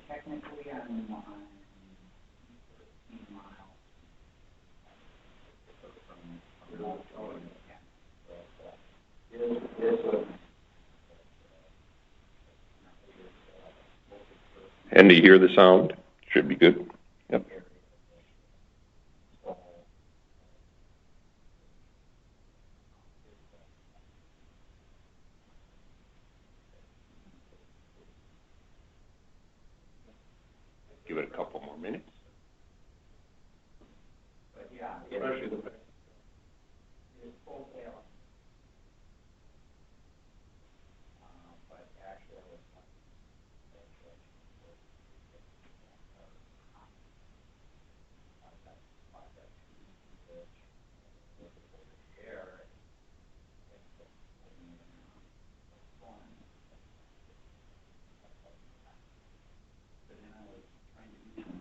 Technically, I'm on 13 miles And do you hear the sound? Should be good. Yep. Give it a couple more minutes. But yeah, especially the it's full tail. But actually, I was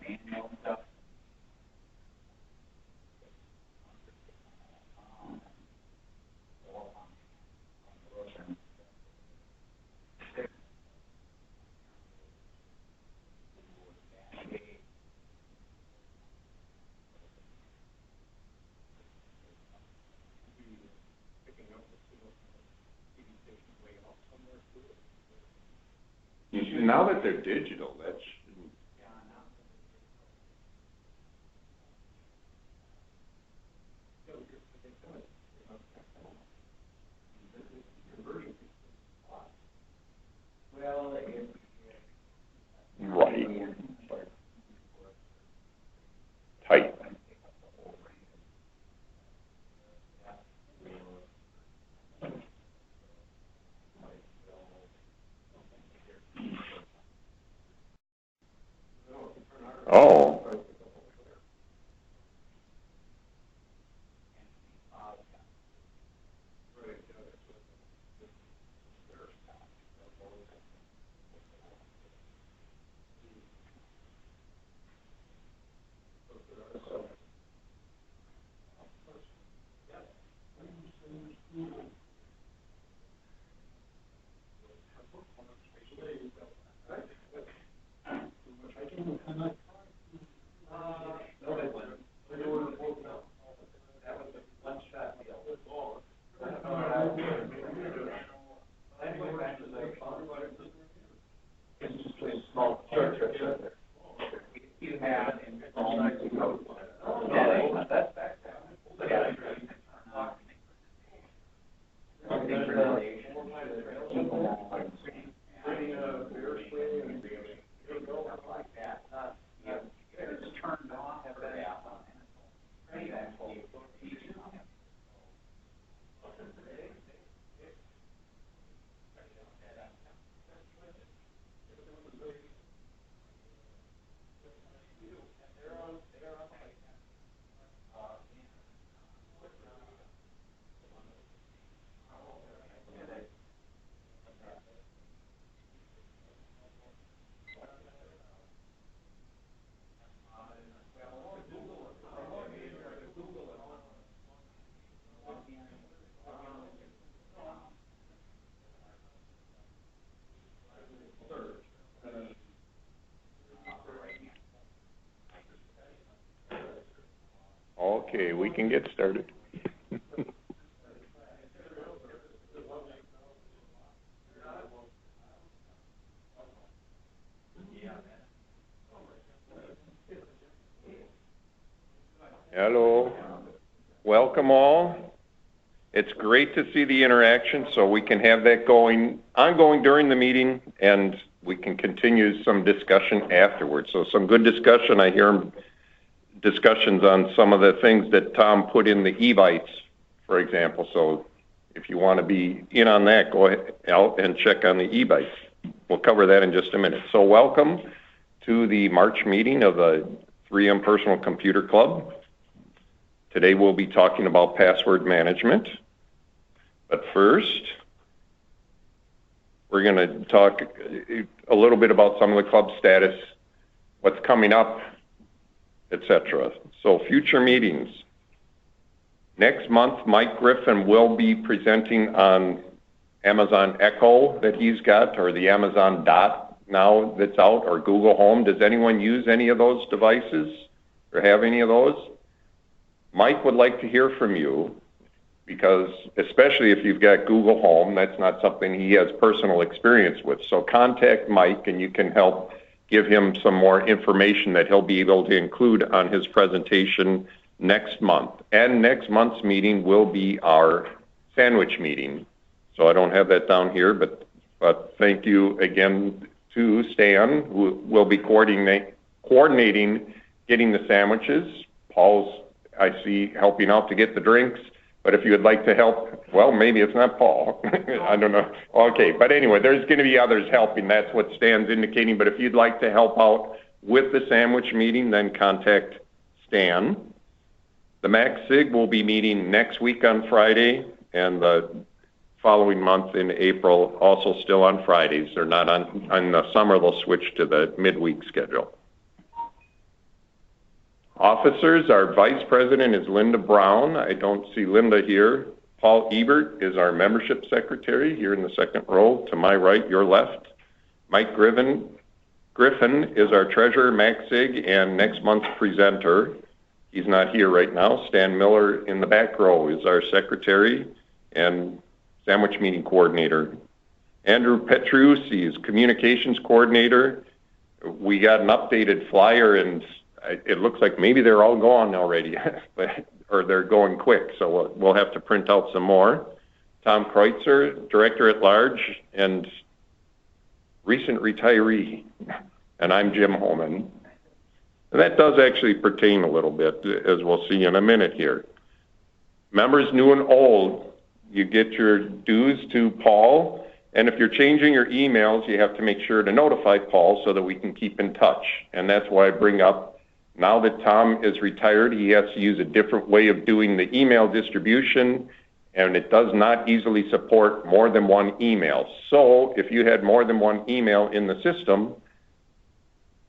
manual stuff. Now that they're digital, that shouldn't. Well, Right. Tight. Oh. you have in Okay, we can get started. Hello. Welcome all. It's great to see the interaction, so we can have that ongoing during the meeting, and we can continue some discussion afterwards. So some good discussion. I hear discussions on some of the things that Tom put in the e-bites, for example. So if you want to be in on that, go ahead out and check on the e-bites. We'll cover that in just a minute. So welcome to the March meeting of the 3M Personal Computer Club. Today we'll be talking about password management. But first, we're going to talk a little bit about some of the club status, what's coming up, etc. So future meetings. Next month, Mike Griffin will be presenting on Amazon Echo that he's got, or the Amazon Dot now that's out, or Google Home. Does anyone use any of those devices or have any of those? Mike would like to hear from you, because especially if you've got Google Home, that's not something he has personal experience with. So contact Mike and you can help give him some more information that he'll be able to include on his presentation next month. And next month's meeting will be our sandwich meeting. So I don't have that down here, but thank you again to Stan, who will be coordinating getting the sandwiches. Paul's, I see, helping out to get the drinks. But if you would like to help, well, maybe it's not Paul. I don't know. Okay, but anyway, there's going to be others helping. That's what Stan's indicating. But if you'd like to help out with the sandwich meeting, then contact Stan. The MAC-SIG will be meeting next week on Friday, and the following month in April, also still on Fridays. They're not on the summer, they'll switch to the midweek schedule. Officers, our vice president is Linda Brown. I don't see Linda here. Paul Ebert is our membership secretary here in the second row, to my right, your left. Mike Griffin is our treasurer, MAC-SIG, and next month's presenter. He's not here right now. Stan Miller in the back row is our secretary and sandwich meeting coordinator. Andrew Petrucci is communications coordinator. We got an updated flyer, and it looks like maybe they're all gone already, or they're going quick, so we'll have to print out some more. Tom Kreutzer, director at large and recent retiree, and I'm Jim Homan. And that does actually pertain a little bit, as we'll see in a minute here. Members new and old, you get your dues to Paul, and if you're changing your emails, you have to make sure to notify Paul so that we can keep in touch. And that's why I bring up, now that Tom is retired, he has to use a different way of doing the email distribution, and it does not easily support more than one email. So if you had more than one email in the system,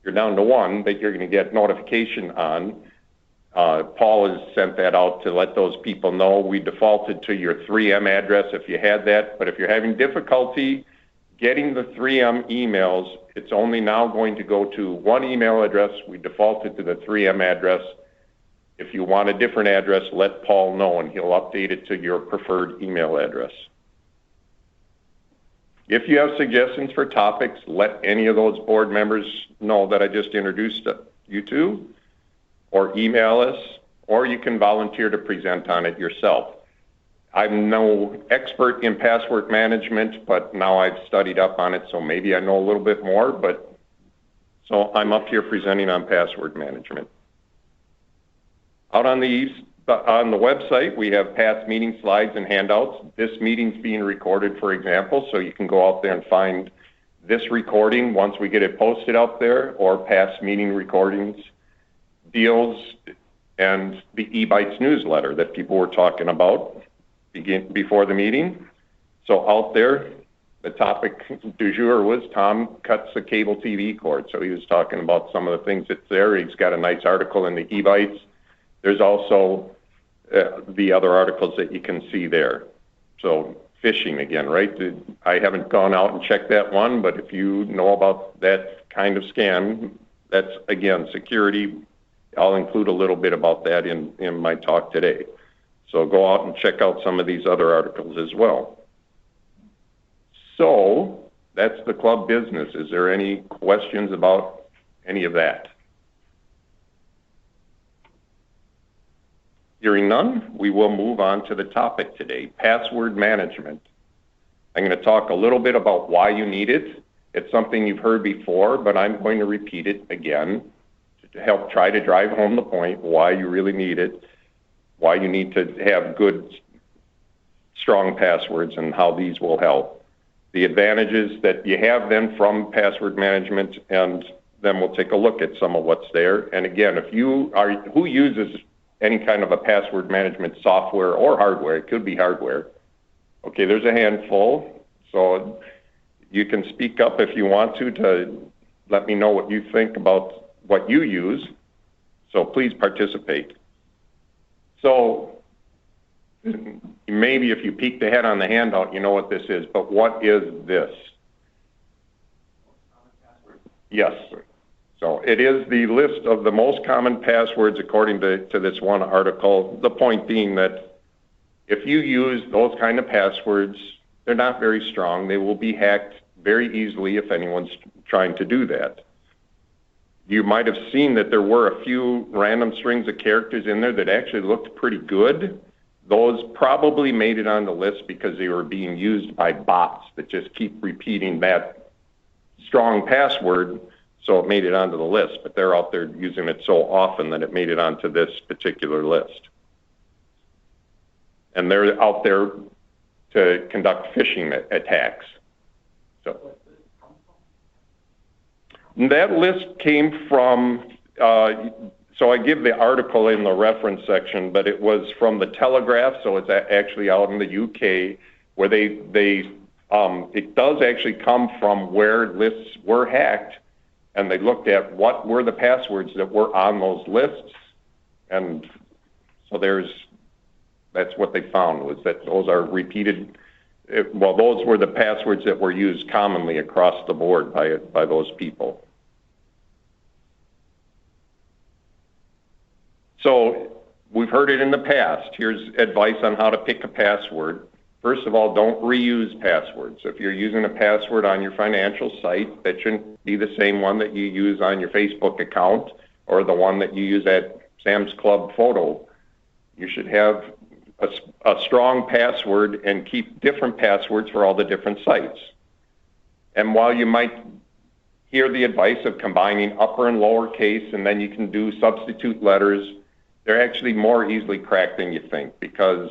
you're down to one that you're going to get notification on. Paul has sent that out to let those people know. We defaulted to your 3M address if you had that, but if you're having difficulty getting the 3M emails, it's only now going to go to one email address. We defaulted to the 3M address. If you want a different address, let Paul know, and he'll update it to your preferred email address. If you have suggestions for topics, let any of those board members know that I just introduced you to, or email us, or you can volunteer to present on it yourself. I'm no expert in password management, but now I've studied up on it, so maybe I know a little bit more, but so I'm up here presenting on password management. Out on the website, we have past meeting slides and handouts. This meeting's being recorded, for example, so you can go out there and find this recording once we get it posted out there, or past meeting recordings, deals, and the eBytes newsletter that people were talking about before the meeting. So out there, the topic du jour was Tom cuts the cable TV cord. So he was talking about some of the things that's there. He's got a nice article in the eBytes. There's also the other articles that you can see there. So phishing again, right? I haven't gone out and checked that one, but if you know about that kind of scam, that's, again, security. I'll include a little bit about that in my talk today. So go out and check out some of these other articles as well. So that's the club business. Is there any questions about any of that? Hearing none, we will move on to the topic today, password management. I'm going to talk a little bit about why you need it. It's something you've heard before, but I'm going to repeat it again to help try to drive home the point why you really need it, why you need to have good, strong passwords, and how these will help. The advantages that you have then from password management, and then we'll take a look at some of what's there. And again, if you are, who uses any kind of a password management software or hardware? It could be hardware. Okay, there's a handful. So you can speak up if you want to let me know what you think about what you use. So please participate. So maybe if you peeked ahead on the handout, you know what this is, but what is this? Yes. So it is the list of the most common passwords according to this one article. The point being that if you use those kind of passwords, they're not very strong. They will be hacked very easily if anyone's trying to do that. You might have seen that there were a few random strings of characters in there that actually looked pretty good. Those probably made it on the list because they were being used by bots that just keep repeating that strong password, so it made it onto the list. But they're out there using it so often that it made it onto this particular list. And they're out there to conduct phishing attacks. So that list came from, so I give the article in the reference section, but it was from the Telegraph, so it's actually out in the UK, where it does actually come from where lists were hacked, and they looked at what were the passwords that were on those lists, and so that's what they found, was that those are repeated. Those were the passwords that were used commonly across the board by those people. So we've heard it in the past. Here's advice on how to pick a password. First of all, don't reuse passwords. If you're using a password on your financial site, that shouldn't be the same one that you use on your Facebook account or the one that you use at Sam's Club photo. You should have a strong password and keep different passwords for all the different sites. And while you might hear the advice of combining upper and lower case, and then you can do substitute letters, they're actually more easily cracked than you think, because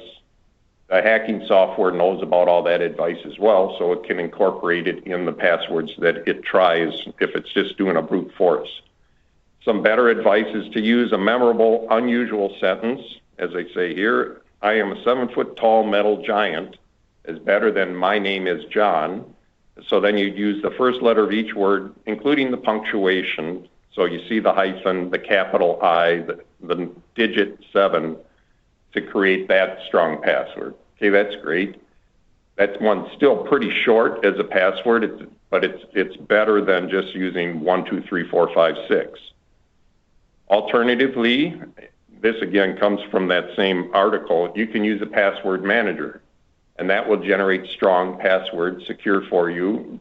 the hacking software knows about all that advice as well, so it can incorporate it in the passwords that it tries if it's just doing a brute force. Some better advice is to use a memorable, unusual sentence, as I say here. I am a 7-foot-tall metal giant is better than my name is John. So then you use the first letter of each word, including the punctuation. So you see the hyphen, the capital I, the digit 7 to create that strong password. Okay, that's great. That one's still pretty short as a password, but it's better than just using 1, 2, 3, 4, 5, 6. Alternatively, this again comes from that same article, you can use a password manager, and that will generate strong passwords secure for you,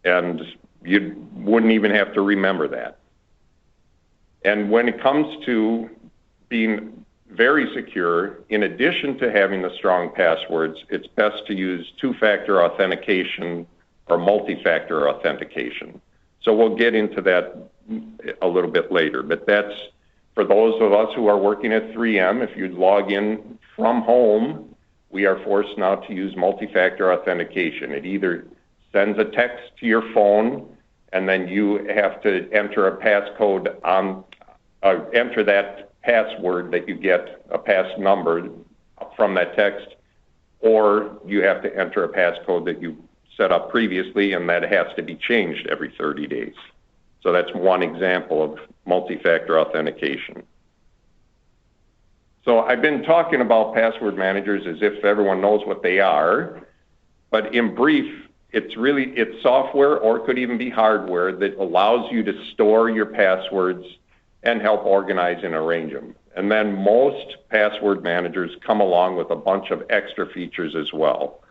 and you wouldn't even have to remember that. And when it comes to being very secure, in addition to having the strong passwords, it's best to use two-factor authentication or multi-factor authentication. So we'll get into that a little bit later, but that's for those of us who are working at 3M. If you log in from home, we are forced now to use multi-factor authentication. It either sends a text to your phone, and then you have to enter a passcode enter that password that you get, a pass number from that text, or you have to enter a passcode that you set up previously, and that has to be changed every 30 days. So that's one example of multi-factor authentication. So I've been talking about password managers as if everyone knows what they are, but in brief, it's software, or it could even be hardware, that allows you to store your passwords and help organize and arrange them. And then most password managers come along with a bunch of extra features as well.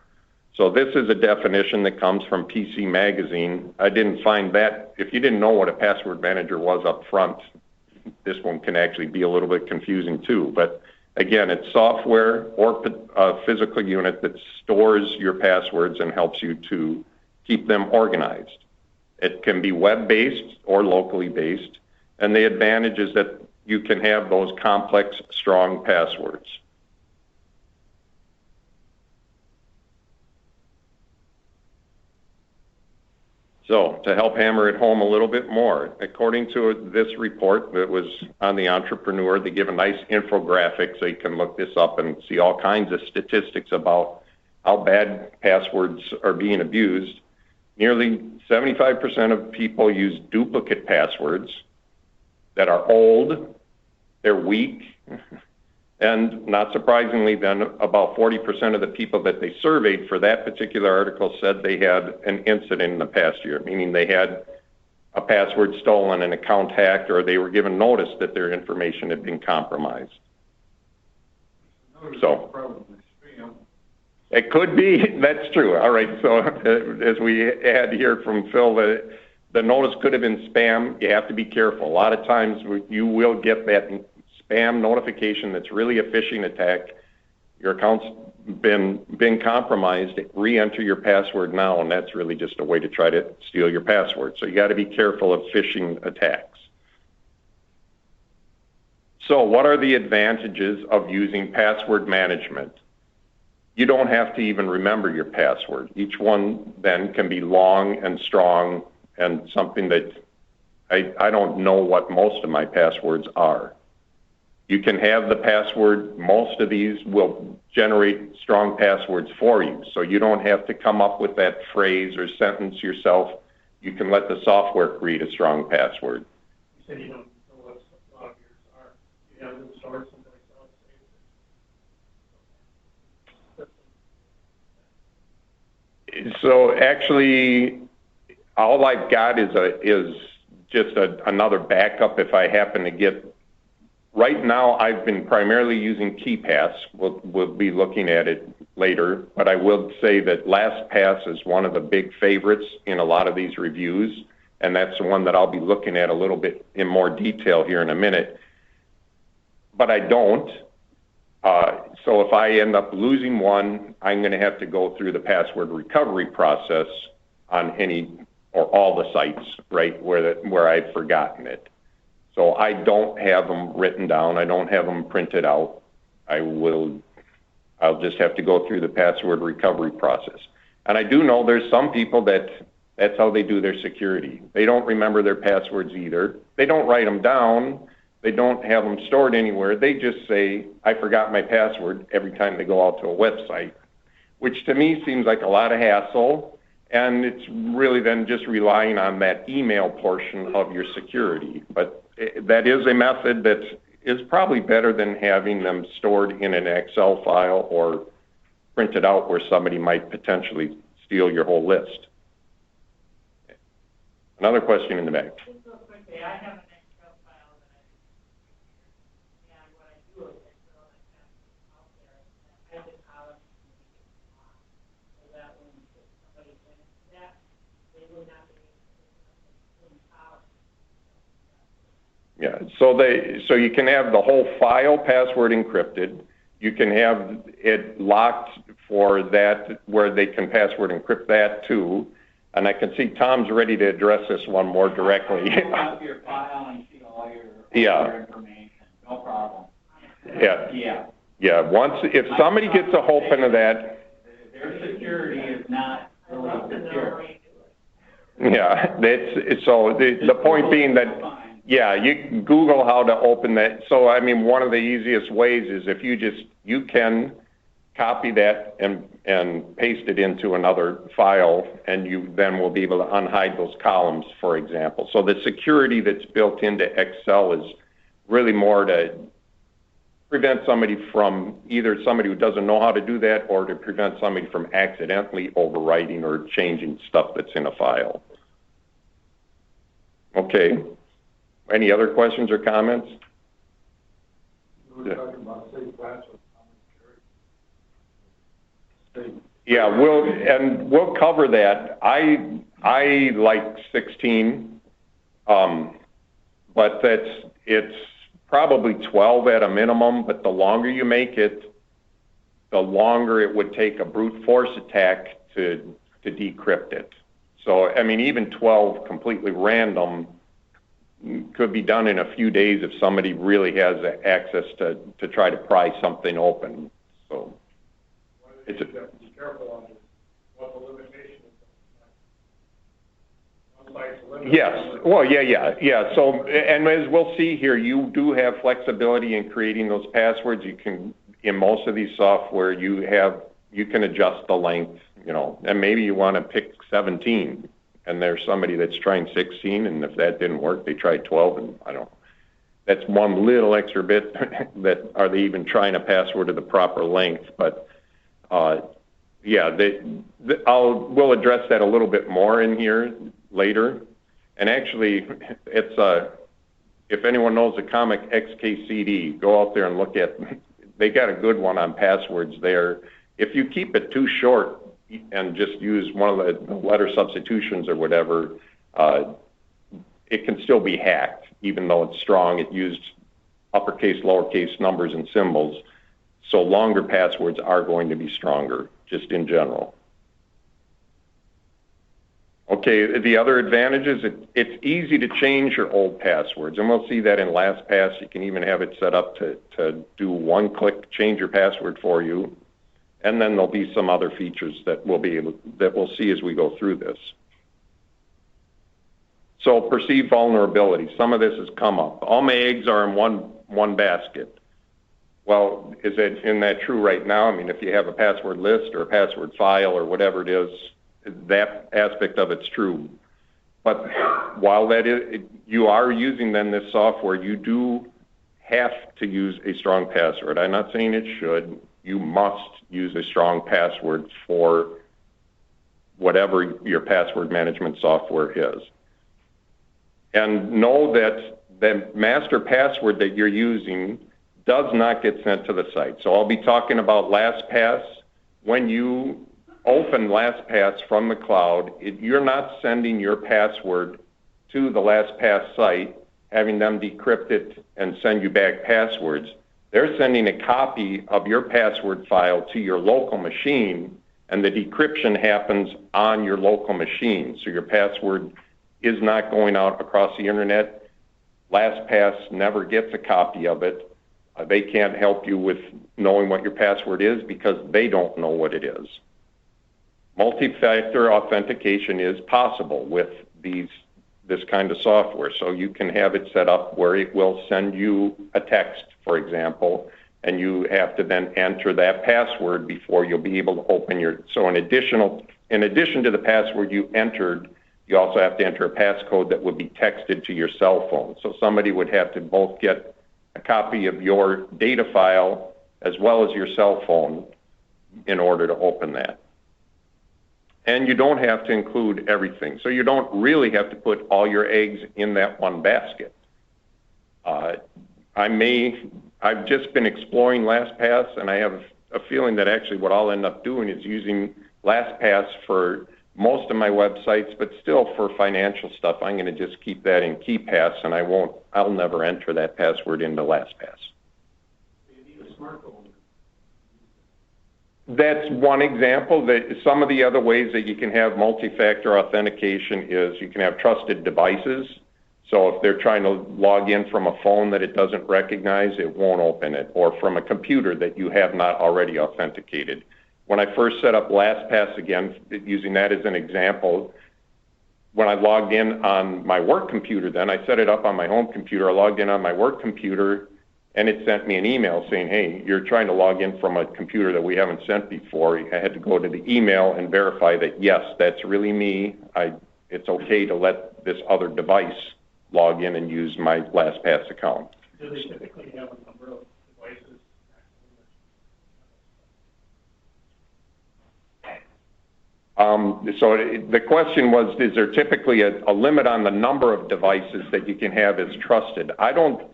So this is a definition that comes from PC Magazine. I didn't find that. If you didn't know what a password manager was up front, this one can actually be a little bit confusing too. But again, it's software or a physical unit that stores your passwords and helps you to keep them organized. It can be web-based or locally based. And the advantage is that you can have those complex, strong passwords. So to help hammer it home a little bit more, according to this report that was on the Entrepreneur, they give a nice infographic so you can look this up and see all kinds of statistics about how bad passwords are being abused. Nearly 75% of people use duplicate passwords that are old, they're weak, And not surprisingly, then about 40% of the people that they surveyed for that particular article said they had an incident in the past year, meaning they had a password stolen, an account hacked, or they were given notice that their information had been compromised. So it could be, that's true. All right, so as we had here from Phil, the notice could have been spam. You have to be careful. A lot of times you will get that spam notification that's really a phishing attack. Your account's been compromised. Re-enter your password now, and that's really just a way to try to steal your password. So you got to be careful of phishing attacks. So what are the advantages of using password management? You don't have to even remember your password. Each one then can be long and strong and something that I don't know what most of my passwords are. You can have the password, most of these will generate strong passwords for you. So you don't have to come up with that phrase or sentence yourself. You can let the software create a strong password. You said you don't know what a lot of yours are. You have them stored someplace else. So actually, all I've got is just another backup if I happen to get. Right now, I've been primarily using KeyPass. We'll be looking at it later, but I will say that LastPass is one of the big favorites in a lot of these reviews, and that's the one that I'll be looking at a little bit in more detail here in a minute. But I don't. So if I end up losing one, I'm going to have to go through the password recovery process on any or all the sites, right, where I've forgotten it. So I don't have them written down. I don't have them printed out. I'll just have to go through the password recovery process. And I do know there's some people that's how they do their security. They don't remember their passwords either. They don't write them down. They don't have them stored anywhere. They just say, I forgot my password every time they go out to a website, which to me seems like a lot of hassle. And it's really then just relying on that email portion of your security. But that is a method that is probably better than having them stored in an Excel file or printed out where somebody might potentially steal your whole list. Another question in the back. Just real quickly, I have an Excel file that I and what I do is I fill in out there, and I have the columns to make it long, so that when somebody went into that, they would not be able to in columns. Yeah, so you can have the whole file password encrypted. You can have it locked for that where they can password encrypt that too. And I can see Tom's ready to address this one more directly. Pull up your file and see all your information. No problem. Yeah. If somebody gets a hold of that. Their security is not really secure. Yeah, so the point being that. Yeah, you can Google how to open that. So, I mean, one of the easiest ways is if you can copy that and paste it into another file, and you then will be able to unhide those columns, for example. So the security that's built into Excel is really more to prevent somebody from, either somebody who doesn't know how to do that or to prevent somebody from accidentally overwriting or changing stuff that's in a file. Okay. Any other questions or comments? We were talking about safe password. Yeah, we'll cover that. I like 16, but it's probably 12 at a minimum. But the longer you make it, the longer it would take a brute force attack to decrypt it. So I mean, even 12 completely random could be done in a few days if somebody really has access to try to pry something open. So it's be careful on what the limitation is. Yes. Well, yeah. So, and as we'll see here, you do have flexibility in creating those passwords. You can, in most of these software, you can adjust the length, and maybe you want to pick 17. And there's somebody that's trying 16, and if that didn't work, they tried 12, and I don't know. that's one little extra bit that are they even trying a password to the proper length. But yeah, we'll address that a little bit more in here later. And actually, it's if anyone knows the comic XKCD, go out there and look at. They got a good one on passwords there. If you keep it too short and just use one of the letter substitutions or whatever, it can still be hacked, even though it's strong. It used uppercase, lowercase numbers and symbols. So longer passwords are going to be stronger, just in general. Okay, the other advantage is it's easy to change your old passwords, and we'll see that in LastPass. You can even have it set up to do one-click change your password for you, and then there'll be some other features that we'll see as we go through this. So perceived vulnerability. Some of this has come up. All my eggs are in one basket. Well, isn't that true right now? I mean, if you have a password list or a password file or whatever it is, that aspect of it's true. But while that is, you are using then this software, you do have to use a strong password. I'm not saying it should. You must use a strong password for whatever your password management software is. And know that the master password that you're using does not get sent to the site. So I'll be talking about LastPass. When you open LastPass from the cloud, you're not sending your password to the LastPass site, having them decrypt it and send you back passwords. They're sending a copy of your password file to your local machine, and the decryption happens on your local machine. So your password is not going out across the internet. LastPass never gets a copy of it. They can't help you with knowing what your password is because they don't know what it is. Multi-factor authentication is possible with this kind of software. So you can have it set up where it will send you a text, for example, and you have to then enter that password before you'll be able to open your. So in addition to the password you entered, you also have to enter a passcode that would be texted to your cell phone. So somebody would have to both get a copy of your data file as well as your cell phone in order to open that. And you don't have to include everything. So you don't really have to put all your eggs in that one basket. I've just been exploring LastPass, and I have a feeling that actually what I'll end up doing is using LastPass for most of my websites, but still for financial stuff, I'm going to just keep that in KeyPass, and I'll never enter that password into LastPass. You need a smartphone. That's one example. Some of the other ways that you can have multi-factor authentication is you can have trusted devices. So if they're trying to log in from a phone that it doesn't recognize, it won't open it, or from a computer that you have not already authenticated. When I first set up LastPass, again, using that as an example, when I logged in on my work computer, then I set it up on my home computer. I logged in on my work computer, and it sent me an email saying, hey, you're trying to log in from a computer that we haven't sent before. I had to go to the email and verify that, yes, that's really me. It's okay to let this other device log in and use my LastPass account. Do they typically have a number of devices? So the question was, is there typically a limit on the number of devices that you can have as trusted? I don't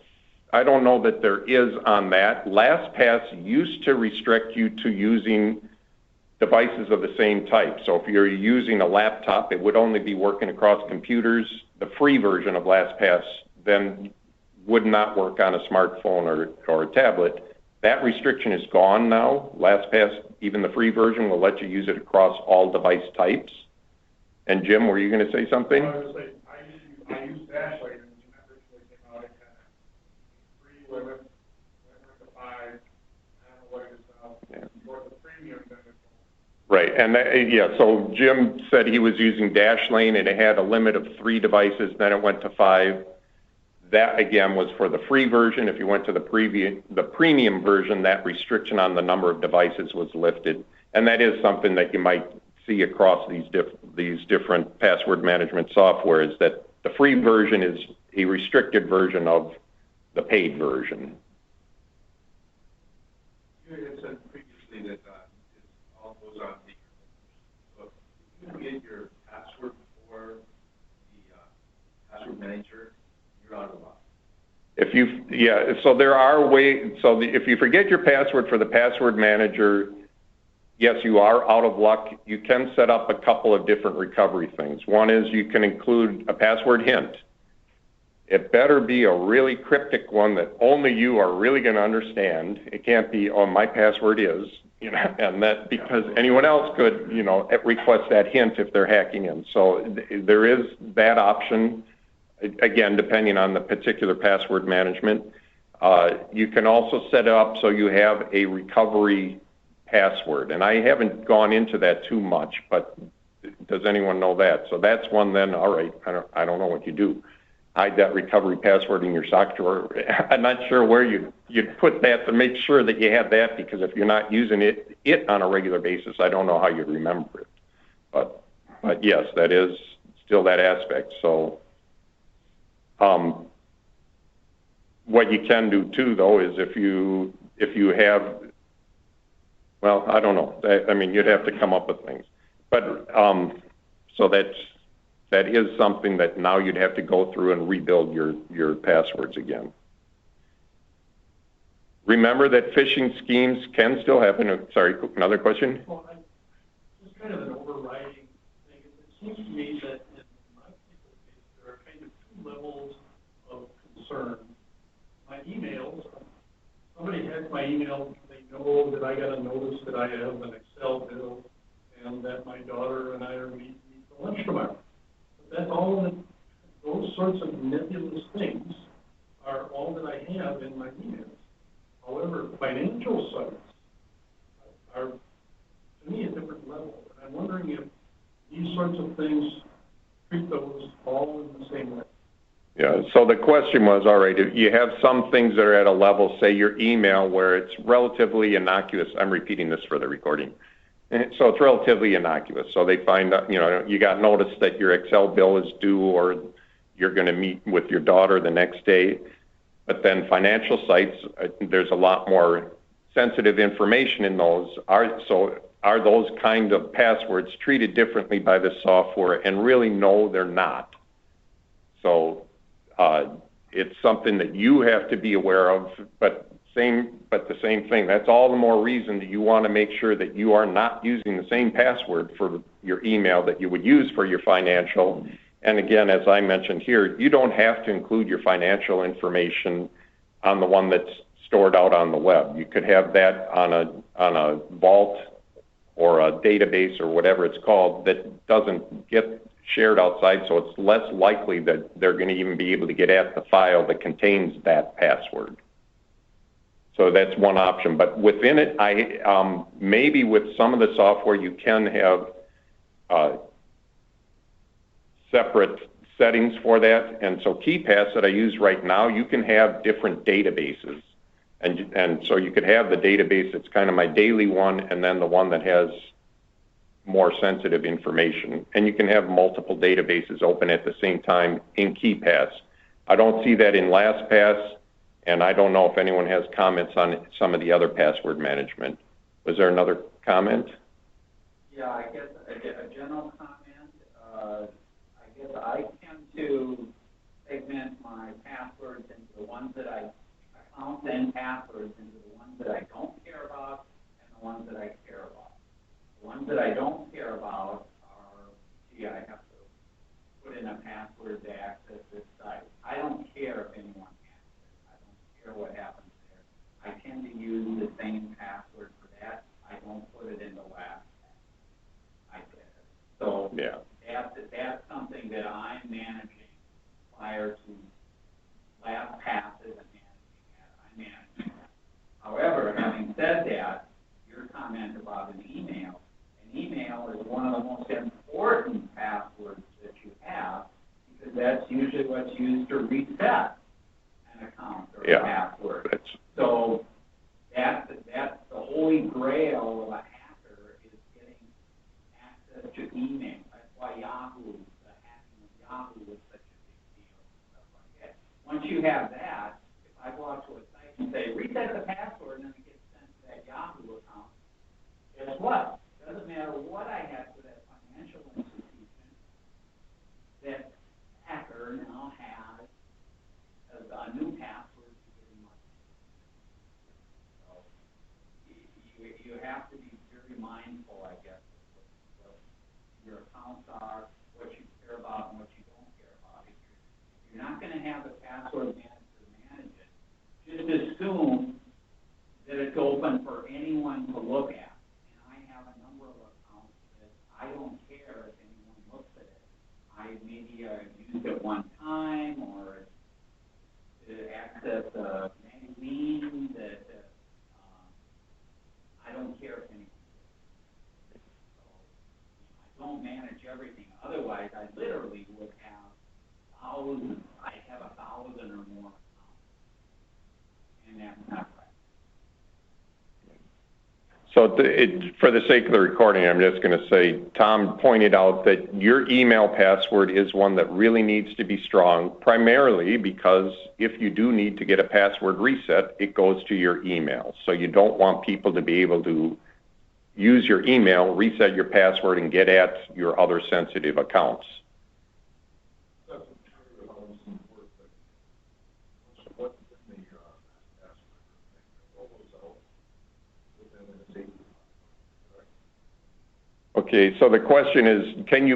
know that there is on that. LastPass used to restrict you to using devices of the same type. So if you're using a laptop, it would only be working across computers. The free version of LastPass then would not work on a smartphone or a tablet. That restriction is gone now. LastPass, even the free version, will let you use it across all device types. And Jim, were you going to say something? I was saying, I use Dashlane, and when that originally came out, it had free limit, went to 5. I don't know what it is now. Yeah. For the premium, then it's right, and so Jim said he was using Dashlane, and it had a limit of 3 devices, then it went to 5. That, again, was for the free version. If you went to the premium version, that restriction on the number of devices was lifted. And that is something that you might see across these different password management softwares, that the free version is a restricted version of the paid version. You had said previously that it all goes on the so if you forget your password for the password manager, you're out of luck. So there are ways, if you forget your password for the password manager, yes, you are out of luck. You can set up a couple of different recovery things. One is you can include a password hint. It better be a really cryptic one that only you are really going to understand. It can't be, oh, my password is, and that because anyone else could, request that hint if they're hacking in. So there is that option, again, depending on the particular password management. You can also set it up so you have a recovery password. And I haven't gone into that too much, but does anyone know that? So that's one then, all right, I don't know what you do. Hide that recovery password in your sock drawer. I'm not sure where you'd put that to make sure that you have that, because if you're not using it on a regular basis, I don't know how you'd remember it. But yes, that is still that aspect. So what you can do too, though, is if you have, well, I don't know. I mean, you'd have to come up with things. But so that is something that now you'd have to go through and rebuild your passwords again. Remember that phishing schemes can still happen. Sorry, another question? Well, just kind of an overriding thing. It seems to me that in my particular case, there are kind of two levels of concern. My emails, somebody hacked my email, they know that I got a notice that I have an Excel bill and that my daughter and I are meeting for lunch tomorrow. That's all that, those sorts of nebulous things are all that I have in my emails. However, financial sites are, to me, a different level. And I'm wondering if these sorts of things treat those all in the same way. Yeah, so the question was, all right, if you have some things that are at a level, say your email, where it's relatively innocuous. I'm repeating this for the recording. So it's relatively innocuous. So they find out, you got notice that your Excel bill is due or you're going to meet with your daughter the next day. But then financial sites, there's a lot more sensitive information in those. Are those kind of passwords treated differently by the software? And really, no, they're not. So it's something that you have to be aware of, but the same thing. That's all the more reason that you want to make sure that you are not using the same password for your email that you would use for your financial. And again, as I mentioned here, you don't have to include your financial information on the one that's stored out on the web. You could have that on a vault or a database or whatever it's called that doesn't get shared outside, so it's less likely that they're going to even be able to get at the file that contains that password. So that's one option. But within it, maybe with some of the software, you can have separate settings for that. And so KeyPass that I use right now, you can have different databases. And so you could have the database that's kind of my daily one, and then the one that has more sensitive information. And you can have multiple databases open at the same time in KeyPass. I don't see that in LastPass. And I don't know if anyone has comments on some of the other password management. Was there another comment? Yeah, I guess a general comment. I guess I tend to segment my passwords into the ones that accounts and passwords into the ones that I don't care about and the ones that I care about. The ones that I don't care about are, I have to put in a password to access this site. I don't care if anyone what happens there. I tend to use the same password for that. I don't put it in the LastPass. So yeah. That's something that I'm managing prior to LastPass isn't managing that. I'm managing that. However, having said that, your comment about an email is one of the most important passwords that you have, because that's usually what's used to reset an account or a password. So that's the holy grail of a hacker, is getting access to email. That's why the hacking of Yahoo was such a big deal and stuff like that. Once you have that, if I go out to a site and say, reset the password, and then it gets sent to that Yahoo account. Guess what? Doesn't matter what I have for that financial institution, that hacker now has a new password to get money. So you have to be very mindful, I guess, of what your accounts are, what you care about, and what you don't care about. If you're not going to have a password manager manage it, just assume that it's open for anyone to look at. And I have a number of accounts that I don't care if anyone looks at it. I maybe used it one time or to access a magazine that I don't care if anyone does. So I don't manage everything. Otherwise, I literally would have thousands. I have 1,000 or more accounts, and that's not right. So for the sake of the recording, I'm just going to say, Tom pointed out that your email password is one that really needs to be strong, primarily because if you do need to get a password reset, it goes to your email. So you don't want people to be able to use your email, reset your password, and get at your other sensitive accounts. That's true, how this thing works, but what's in the password? What goes out within the safety? Okay, so the question is, can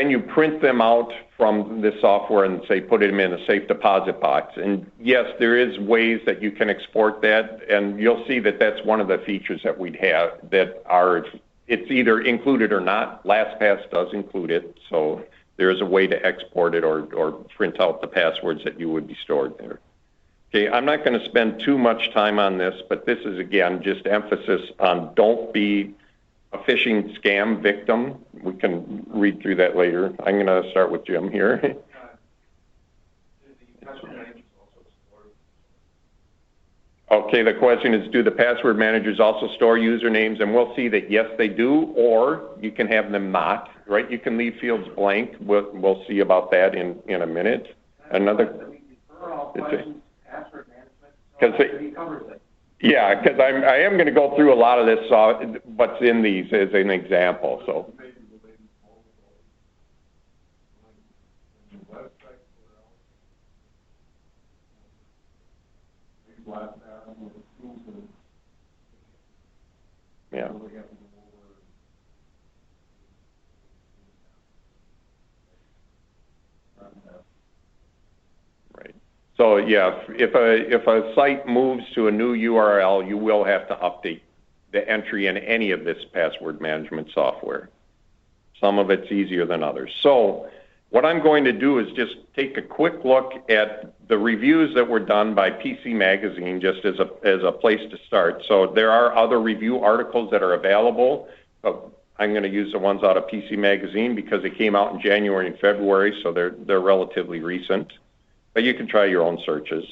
you print them out from this software and say put them in a safe deposit box? And yes, there is ways that you can export that, and you'll see that that's one of the features that we'd have that are, it's either included or not. LastPass does include it, so there is a way to export it or print out the passwords that you would be stored there. Okay, I'm not going to spend too much time on this, but this is again just emphasis on don't be a phishing scam victim. We can read through that later. I'm going to start with Jim here. Okay, the question is, do the password managers also store usernames? And we'll see that yes, they do, or you can have them not, right? You can leave fields blank. We'll see about that in a minute. Another. Yeah, because I am going to go through a lot of this, what's in these as an example. So. Yeah. Right. So yeah, if a site moves to a new URL, you will have to update the entry in any of this password management software. Some of it's easier than others. So what I'm going to do is just take a quick look at the reviews that were done by PC Magazine, just as a place to start. So there are other review articles that are available. I'm going to use the ones out of PC Magazine because they came out in January and February, so they're relatively recent. But you can try your own searches.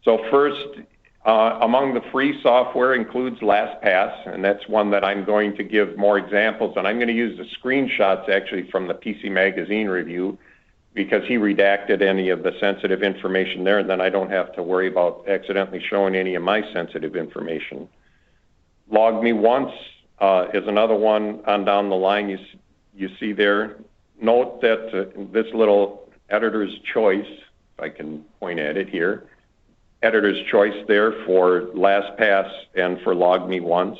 So first, among the free software includes LastPass, and that's one that I'm going to give more examples. And I'm going to use the screenshots actually from the PC Magazine review because he redacted any of the sensitive information there, and then I don't have to worry about accidentally showing any of my sensitive information. Log Me Once is another one on down the line you see there. Note that this little editor's choice, if I can point at it here, editor's choice there for LastPass and for Log Me Once.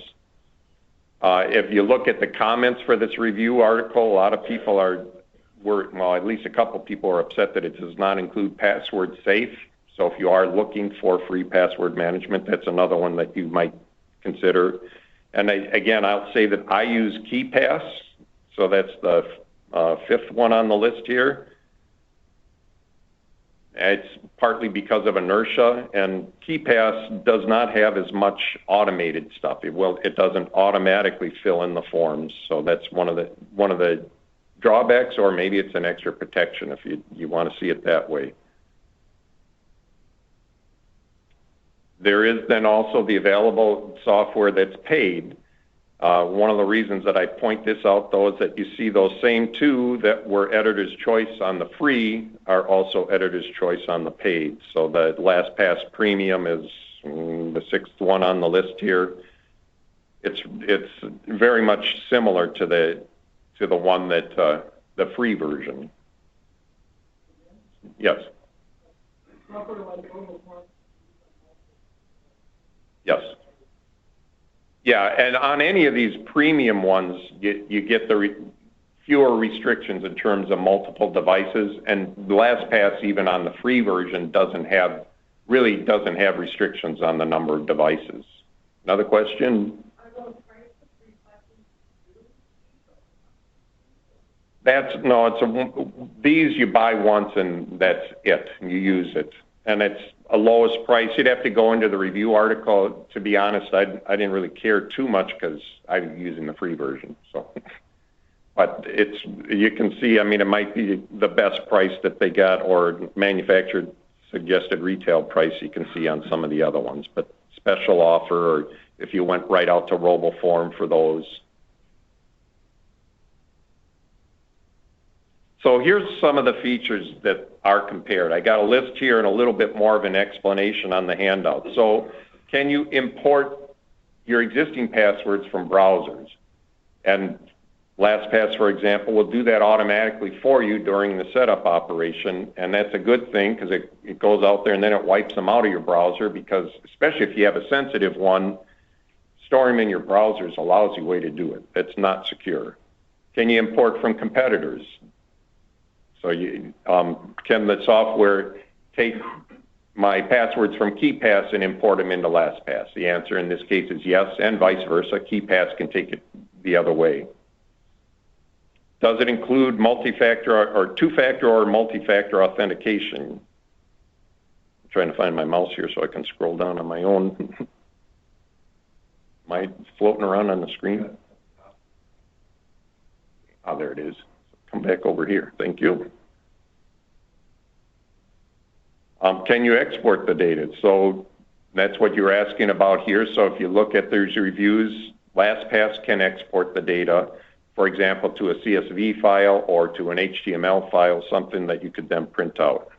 If you look at the comments for this review article, a lot of people at least a couple people are upset that it does not include password safe. So if you are looking for free password management, that's another one that you might consider. And I'll say that I use KeePass, so that's the fifth one on the list here. It's partly because of inertia, and KeePass does not have as much automated stuff. It doesn't automatically fill in the forms, so that's one of the drawbacks, or maybe it's an extra protection if you want to see it that way. There is then also the available software that's paid, One of the reasons that I point this out, though, is that you see those same two that were editor's choice on the free are also editor's choice on the paid. So the LastPass Premium is the sixth one on the list here. It's very much similar to the one that the free version. Yes. Yes. Yeah, and on any of these premium ones, you get the fewer restrictions in terms of multiple devices, and LastPass, even on the free version, doesn't have restrictions on the number of devices. Another question? These you buy once and that's it. You use it. And it's a lowest price. You'd have to go into the review article. To be honest, I didn't really care too much because I'm using the free version. So, but you can see, I mean, it might be the best price that they got or manufacturer suggested retail price you can see on some of the other ones. But special offer, or if you went right out to RoboForm for those. So here's some of the features that are compared. I got a list here and a little bit more of an explanation on the handout. So can you import your existing passwords from browsers? And LastPass, for example, will do that automatically for you during the setup operation, and that's a good thing because it goes out there and then it wipes them out of your browser, because especially if you have a sensitive one, storing them in your browser is a lousy way to do it. It's not secure. Can you import from competitors? So can the software take my passwords from KeePass and import them into LastPass? The answer in this case is yes, and vice versa. KeePass can take it the other way. Does it include multi-factor or two-factor or multi-factor authentication? I'm trying to find my mouse here so I can scroll down on my own. Am I floating around on the screen? Oh, there it is. Come back over here. Thank you. Can you export the data? So that's what you're asking about here. So if you look at these reviews, LastPass can export the data, for example, to a CSV file or to an HTML file, something that you could then print out.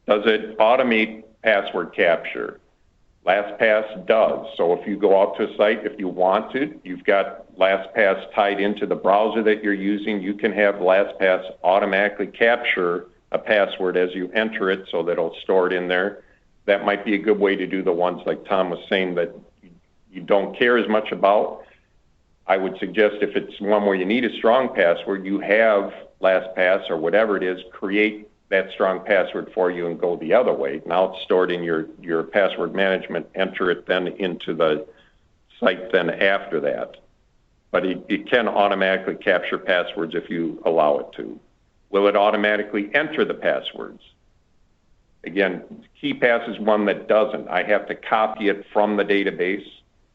Does it automate password capture? LastPass does. So if you go out to a site, if you want to, you've got LastPass tied into the browser that you're using, you can have LastPass automatically capture a password as you enter it so that it'll store it in there. That might be a good way to do the ones like Tom was saying that you don't care as much about. I would suggest if it's one where you need a strong password, you have LastPass or whatever it is, create that strong password for you and go the other way. Now it's stored in your password management, enter it then into the site then after that. But it can automatically capture passwords if you allow it to. Will it automatically enter the passwords? Again, KeePass is one that doesn't. I have to copy it from the database.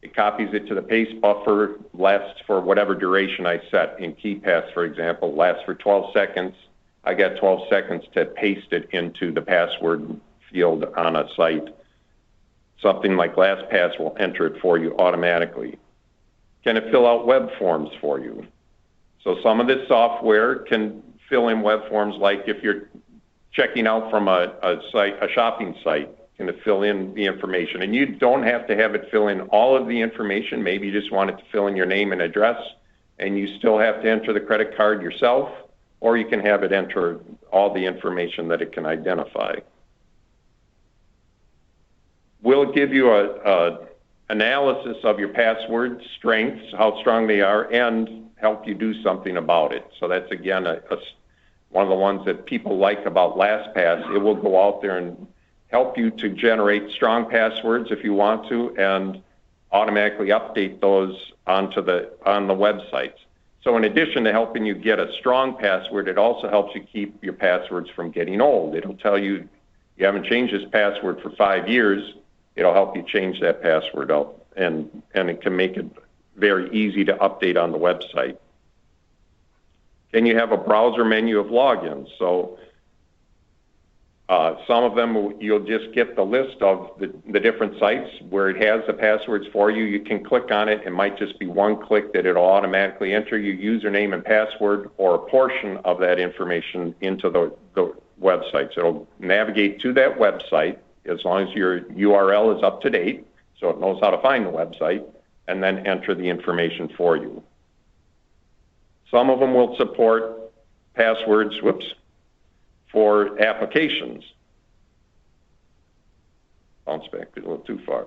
It copies it to the paste buffer, lasts for whatever duration I set. In KeePass, for example, lasts for 12 seconds. I got 12 seconds to paste it into the password field on a site. Something like LastPass will enter it for you automatically. Can it fill out web forms for you? So some of this software can fill in web forms, like if you're checking out from a shopping site, can it fill in the information? And you don't have to have it fill in all of the information. Maybe you just want it to fill in your name and address, and you still have to enter the credit card yourself, or you can have it enter all the information that it can identify. Will it give you a analysis of your password strengths, how strong they are, and help you do something about it? So that's, again, one of the ones that people like about LastPass. It will go out there and help you to generate strong passwords if you want to, and automatically update those on the websites. So in addition to helping you get a strong password, it also helps you keep your passwords from getting old. It'll tell you haven't changed this password for 5 years. It'll help you change that password out, and it can make it very easy to update on the website. Can you have a browser menu of logins? So Some of them, you'll just get the list of the different sites where it has the passwords for you. You can click on it. It might just be one click that it'll automatically enter your username and password or a portion of that information into the websites. It'll navigate to that website as long as your URL is up to date, so it knows how to find the website, and then enter the information for you. Some of them will support passwords, for applications. Bounce back a little too far.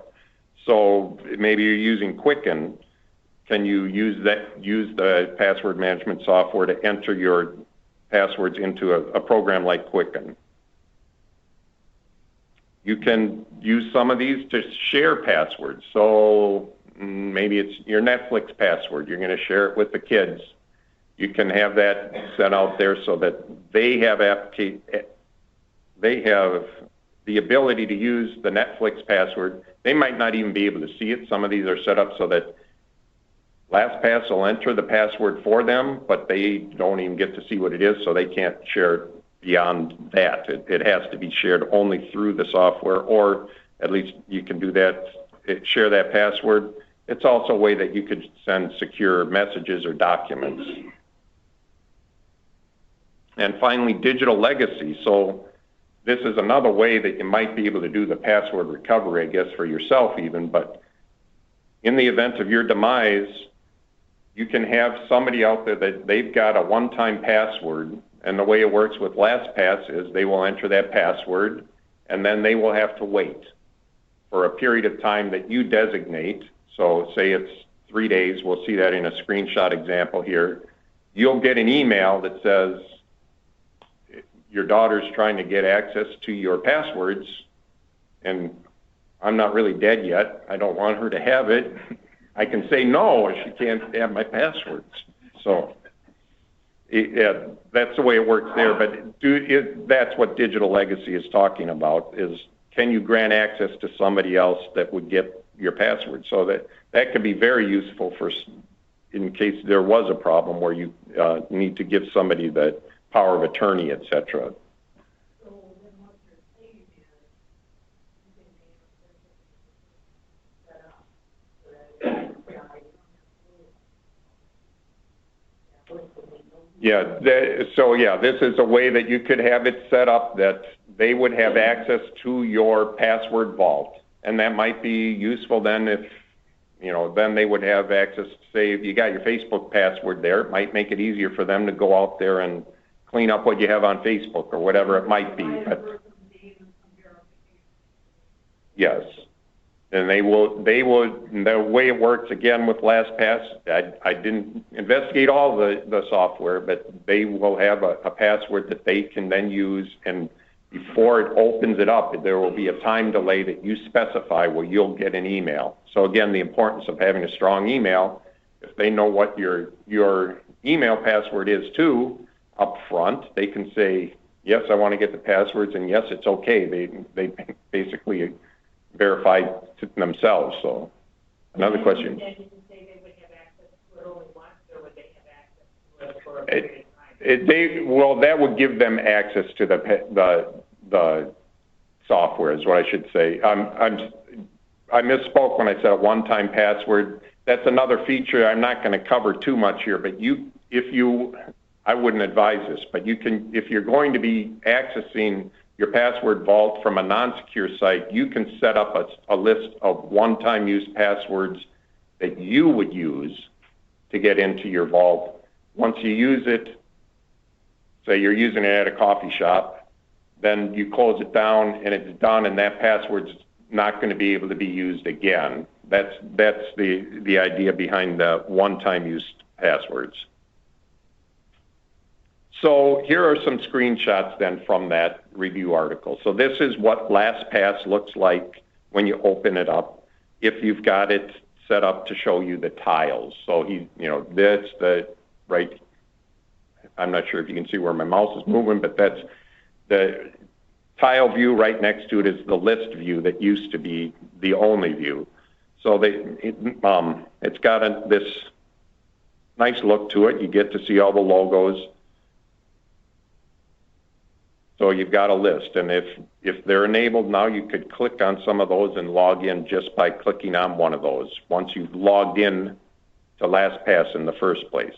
So maybe you're using Quicken. Can you use the password management software to enter your passwords into a program like Quicken? You can use some of these to share passwords. So maybe it's your Netflix password. You're going to share it with the kids. You can have that set out there so that they have the ability to use the Netflix password. They might not even be able to see it. Some of these are set up so that LastPass will enter the password for them, but they don't even get to see what it is, so they can't share it beyond that. It has to be shared only through the software, or at least you can do that, share that password. It's also a way that you could send secure messages or documents. And finally, digital legacy. So this is another way that you might be able to do the password recovery, I guess, for yourself even. But in the event of your demise, you can have somebody out there that they've got a one-time password. And the way it works with LastPass is they will enter that password, and then they will have to wait for a period of time that you designate. So say it's 3 days. We'll see that in a screenshot example here. You'll get an email that says, your daughter's trying to get access to your passwords, and I'm not really dead yet. I don't want her to have it. I can say no, she can't have my passwords. So that's the way it works there. But that's what digital legacy is talking about, is can you grant access to somebody else that would get your password? So that could be very useful for in case there was a problem where you need to give somebody the power of attorney, etc. So then what you're saying is, you can make a set up so that this is a way that you could have it set up that they would have access to your password vault, and that might be useful then if, then they would have access, say, if you got your Facebook password there, it might make it easier for them to go out there and clean up what you have on Facebook or whatever it might be. But yes. And they will, the way it works again with LastPass, I didn't investigate all the software, but they will have a password that they can then use, and before it opens it up, there will be a time delay that you specify where you'll get an email. So again, the importance of having a strong email, if they know what your email password is too, up front, they can say, yes, I want to get the passwords, and yes, it's okay. They basically verified to themselves. So another question. Then you can say they would have access to it only once, or would they have access to it for a period of time? That would give them access to the software, is what I should say. I misspoke when I said a one-time password. That's another feature I'm not going to cover too much here, but I wouldn't advise this, but you can, if you're going to be accessing your password vault from a non-secure site, you can set up a list of one-time use passwords that you would use to get into your vault. Once you use it, say you're using it at a coffee shop, then you close it down and it's done, and that password's not going to be able to be used again. That's the idea behind the one-time use passwords. So here are some screenshots then from that review article. So this is what LastPass looks like when you open it up, if you've got it set up to show you the tiles. So that's the right, I'm not sure if you can see where my mouse is moving, but that's the tile view. Right next to it is the list view that used to be the only view. So it's got this nice look to it. You get to see all the logos. So you've got a list, and if they're enabled now, you could click on some of those and log in just by clicking on one of those once you've logged in to LastPass in the first place.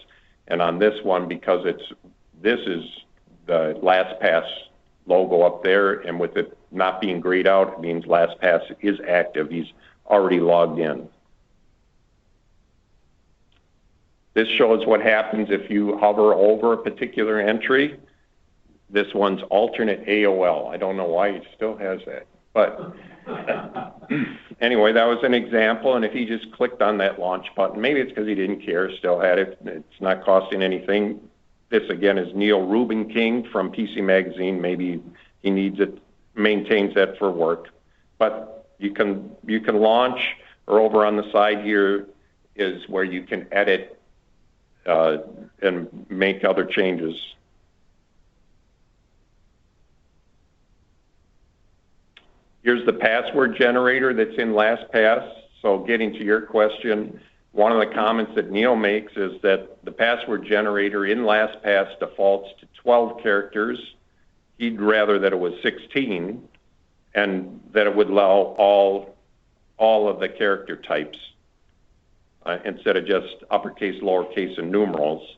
And on this one, because this is the LastPass logo up there, and with it not being grayed out, it means LastPass is active. He's already logged in. This shows what happens if you hover over a particular entry. This one's alternate AOL. I don't know why he still has that. But anyway, that was an example, and if he just clicked on that launch button, maybe it's because he didn't care, still had it. It's not costing anything. This, again, is Neil Rubin King from PC Magazine. Maybe he needs it, maintains that for work. But you can launch, or over on the side here is where you can edit and make other changes. Here's the password generator that's in LastPass. So getting to your question, one of the comments that Neil makes is that the password generator in LastPass defaults to 12 characters. He'd rather that it was 16, and that it would allow all of the character types instead of just uppercase, lowercase, and numerals.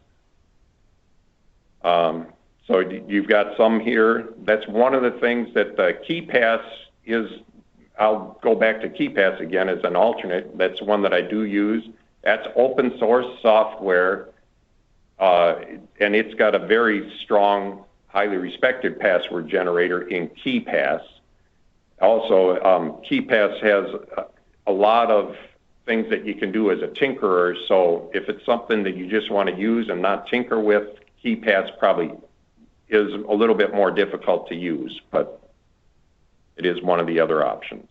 So you've got some here. That's one of the things that the KeyPass is. I'll go back to KeyPass again as an alternate. That's one that I do use. That's open source software, and it's got a very strong, highly respected password generator in KeyPass. Also, KeyPass has a lot of things that you can do as a tinkerer. So if it's something that you just want to use and not tinker with, KeyPass probably is a little bit more difficult to use, but it is one of the other options.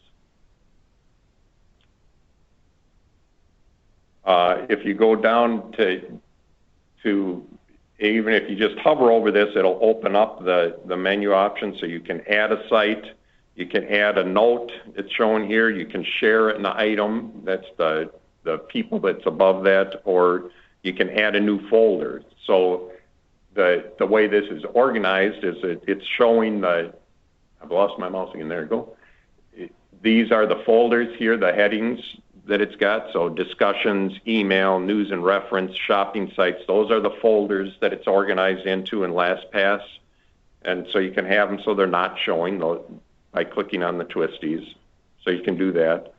If you go down to even if you just hover over this, it'll open up the menu options, so you can add a site, you can add a note. It's shown here. You can share an item. That's the people that's above that, or you can add a new folder. So the way this is organized is it's showing I've lost my mouse again. There you go. These are the folders here, the headings that it's got. So discussions, email, news and reference, shopping sites. Those are the folders that it's organized into in LastPass. And so you can have them so they're not showing by clicking on the twisties. So you can do that.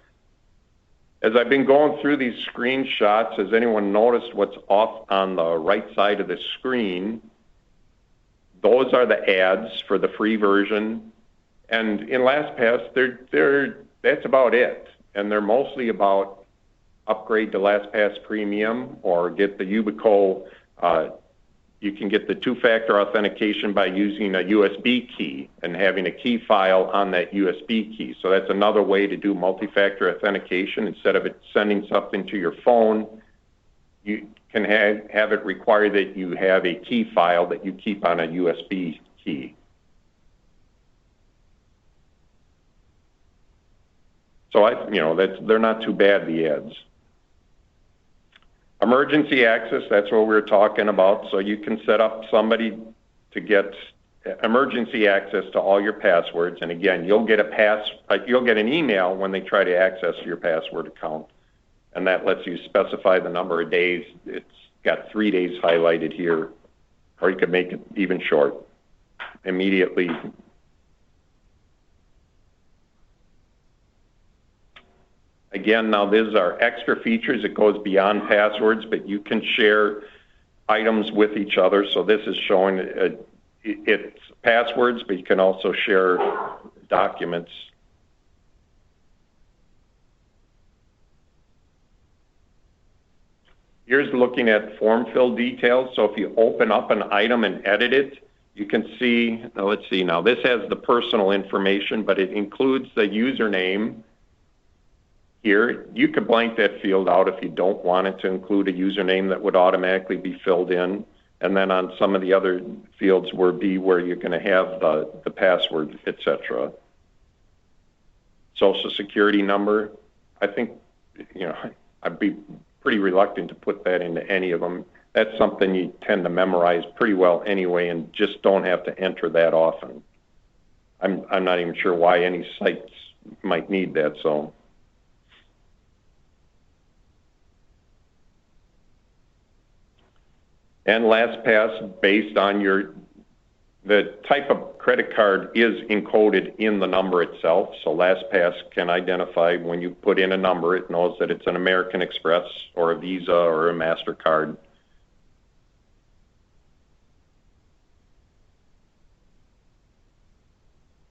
As I've been going through these screenshots, has anyone noticed what's off on the right side of the screen? Those are the ads for the free version. And in LastPass, that's about it. And they're mostly about upgrade to LastPass Premium or get the Ubico. You can get the two-factor authentication by using a USB key and having a key file on that USB key. So that's another way to do multi-factor authentication. Instead of it sending something to your phone, you can have it require that you have a key file that you keep on a USB key. So they're not too bad, the ads. Emergency access, that's what we were talking about. So you can set up somebody to get emergency access to all your passwords. And again, you'll get an email when they try to access your password account. And that lets you specify the number of days. It's got 3 days highlighted here, or you could make it even short. Immediately. Again, now these are extra features. It goes beyond passwords, but you can share items with each other. So this is showing it's passwords, but you can also share documents. Here's looking at form fill details. So if you open up an item and edit it, you can see, let's see, now this has the personal information, but it includes the username. Here, you could blank that field out if you don't want it to include a username that would automatically be filled in. And then on some of the other fields where you're going to have the password, etc. Social security number, I think, I'd be pretty reluctant to put that into any of them. That's something you tend to memorize pretty well anyway and just don't have to enter that often. I'm not even sure why any sites might need that, so. And LastPass, based on the type of credit card is encoded in the number itself. So LastPass can identify when you put in a number, it knows that it's an American Express or a Visa or a MasterCard.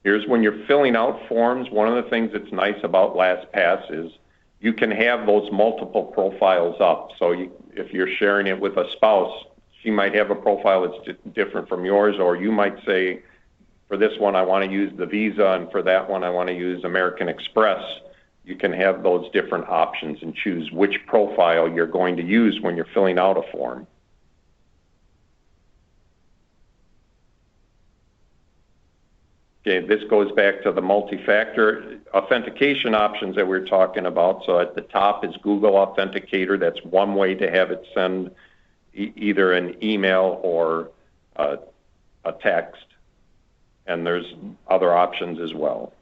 Here's when you're filling out forms. One of the things that's nice about LastPass is you can have those multiple profiles up. So if you're sharing it with a spouse, she might have a profile that's different from yours, or you might say, for this one, I want to use the Visa, and for that one, I want to use American Express. You can have those different options and choose which profile you're going to use when you're filling out a form. Okay, this goes back to the multi-factor authentication options that we're talking about. So at the top is Google Authenticator. That's one way to have it send either an email or a text. And there's other options as well.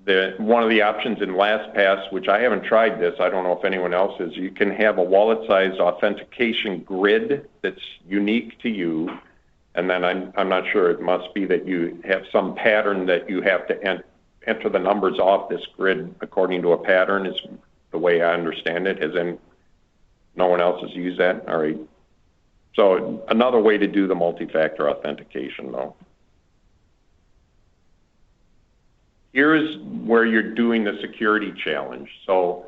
One of the options in LastPass, which I haven't tried this, I don't know if anyone else is, you can have a wallet-sized authentication grid that's unique to you. And then I'm not sure, it must be that you have some pattern that you have to enter the numbers off this grid according to a pattern is the way I understand it. No one else has used that? All right. So another way to do the multi-factor authentication, though. Here's where you're doing the security challenge. So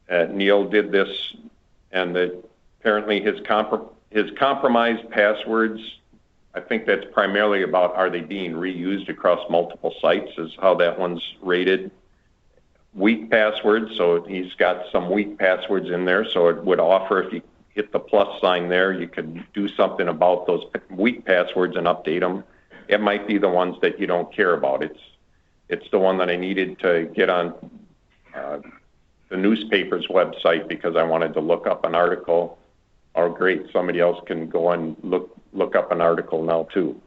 Neil did this, and apparently his compromised passwords, I think that's primarily about are they being reused across multiple sites is how that one's rated. Weak passwords, so he's got some weak passwords in there, so it would offer if you hit the plus sign there, you could do something about those weak passwords and update them. It might be the ones that you don't care about. It's the one that I needed to get on the newspaper's website because I wanted to look up an article. Oh, great, somebody else can go and look up an article now too.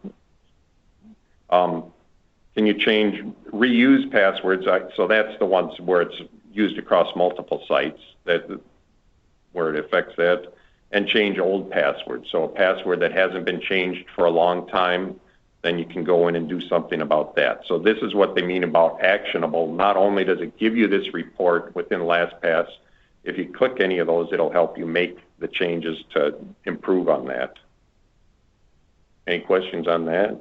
Can you change reuse passwords? So that's the ones where it's used across multiple sites where it affects that, and change old passwords. So a password that hasn't been changed for a long time, then you can go in and do something about that. So this is what they mean about actionable. Not only does it give you this report within LastPass, if you click any of those, it'll help you make the changes to improve on that. Any questions on that?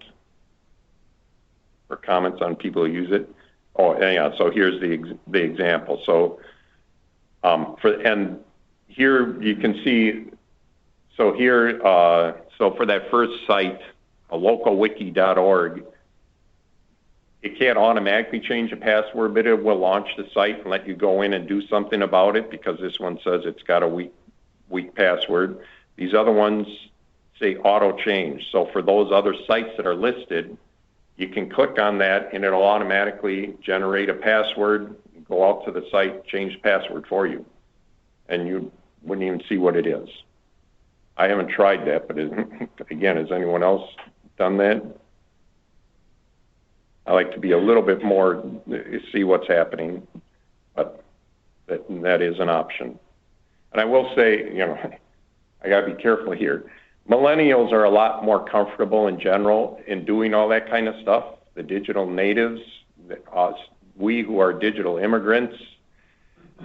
Or comments on people who use it? Oh, yeah, so here's the example. So and here you can see, so here, so for that first site, localwiki.org, it can't automatically change a password, but it will launch the site and let you go in and do something about it because this one says it's got a weak password. These other ones say auto change. So for those other sites that are listed, you can click on that and it'll automatically generate a password, go out to the site, change the password for you. And you wouldn't even see what it is. I haven't tried that, but again, has anyone else done that? I like to be a little bit more, see what's happening, but that is an option. And I will say, I gotta be careful here. Millennials are a lot more comfortable in general in doing all that kind of stuff. The digital natives, we who are digital immigrants,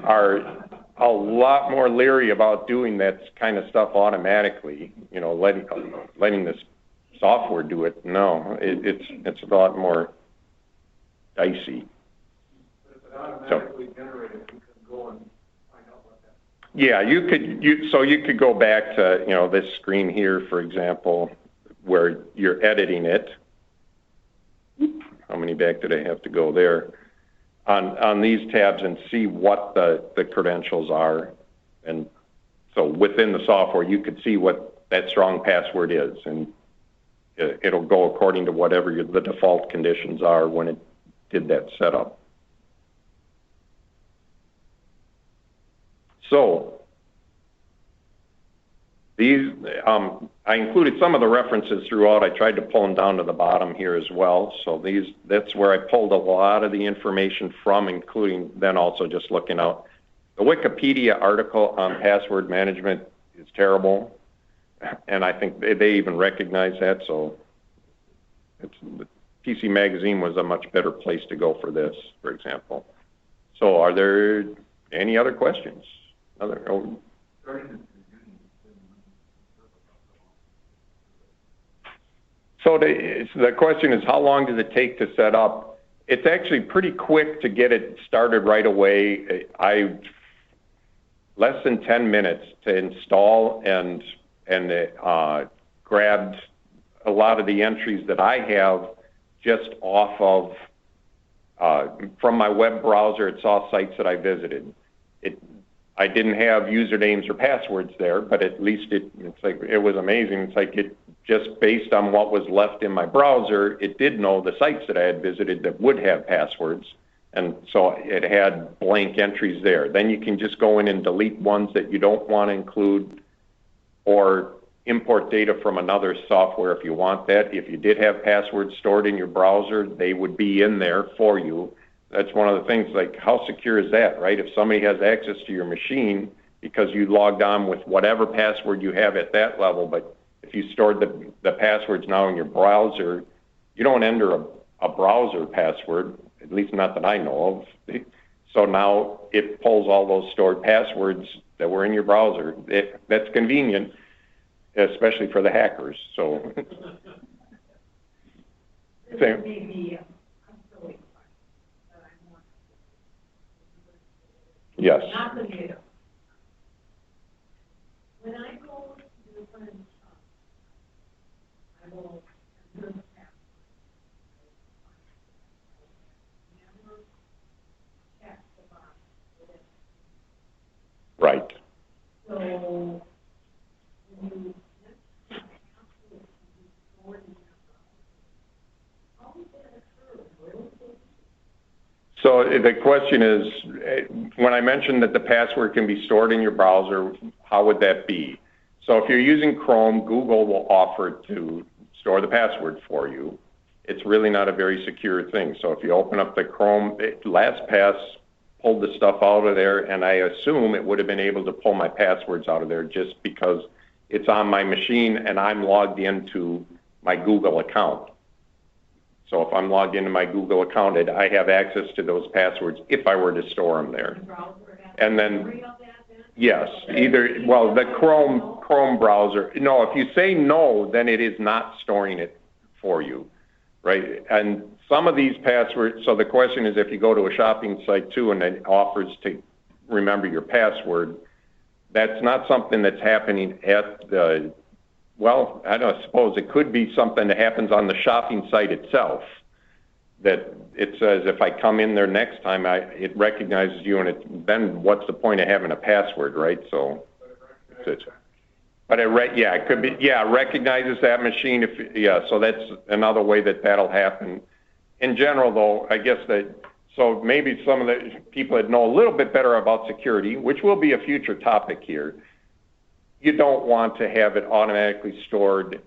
are a lot more leery about doing that kind of stuff automatically. Letting this software do it. No, it's a lot more dicey. But if it automatically generated, you can go and find out what that. Yeah, you could go back to this screen here, for example, where you're editing it. How many back did I have to go there? On these tabs and see what the credentials are, and so within the software you could see what that strong password is, and it'll go according to whatever the default conditions are when it did that setup. So these, I I included some of the references throughout. I tried to pull them down to the bottom here as well. So that's where I pulled a lot of the information from, including then also just looking out. The Wikipedia article on password management is terrible, and I think they even recognize that. So the PC Magazine was a much better place to go for this, for example. So are there any other questions? So the question is, how long does it take to set up? It's actually pretty quick to get it started right away. Less than 10 minutes to install and grabbed a lot of the entries that I have just off of, from my web browser. It saw sites that I visited. I didn't have usernames or passwords there, but at least it's like, it was amazing. It's like it just based on what was left in my browser, it did know the sites that I had visited that would have passwords. And so it had blank entries there. Then you can just go in and delete ones that you don't want to include, or import data from another software if you want that. If you did have passwords stored in your browser, they would be in there for you. That's one of the things, like, how secure is that, right? If somebody has access to your machine because you logged on with whatever password you have at that level, but if you stored the passwords now in your browser, you don't enter a browser password, at least not that I know of. So now it pulls all those stored passwords that were in your browser. That's convenient, especially for the hackers. So, yes. Not the data. When I go to the front shop, I will enter the password. Never check the box for it. Right. So when you next password can be stored in your browser, how does that occur? Where is it? So the question is, when I mentioned that the password can be stored in your browser, how would that be? So if you're using Chrome, Google will offer to store the password for you. It's really not a very secure thing. So if you open up the Chrome, LastPass pulled the stuff out of there, and I assume it would have been able to pull my passwords out of there just because it's on my machine and I'm logged into my Google account. So if I'm logged into my Google account, I have access to those passwords if I were to store them there. And then, yes, either, well, the Chrome browser, no, if you say no, then it is not storing it for you, right? And some of these passwords, so the question is, if you go to a shopping site too and it offers to remember your password, that's not something that's happening at the, well, I don't suppose it could be something that happens on the shopping site itself, that it says if I come in there next time, it recognizes you, and then what's the point of having a password, right? So, but it could be, yeah, it recognizes that machine. So that's another way that'll happen. In general, though, I guess so maybe some of the people that know a little bit better about security, which will be a future topic here, you don't want to have it automatically stored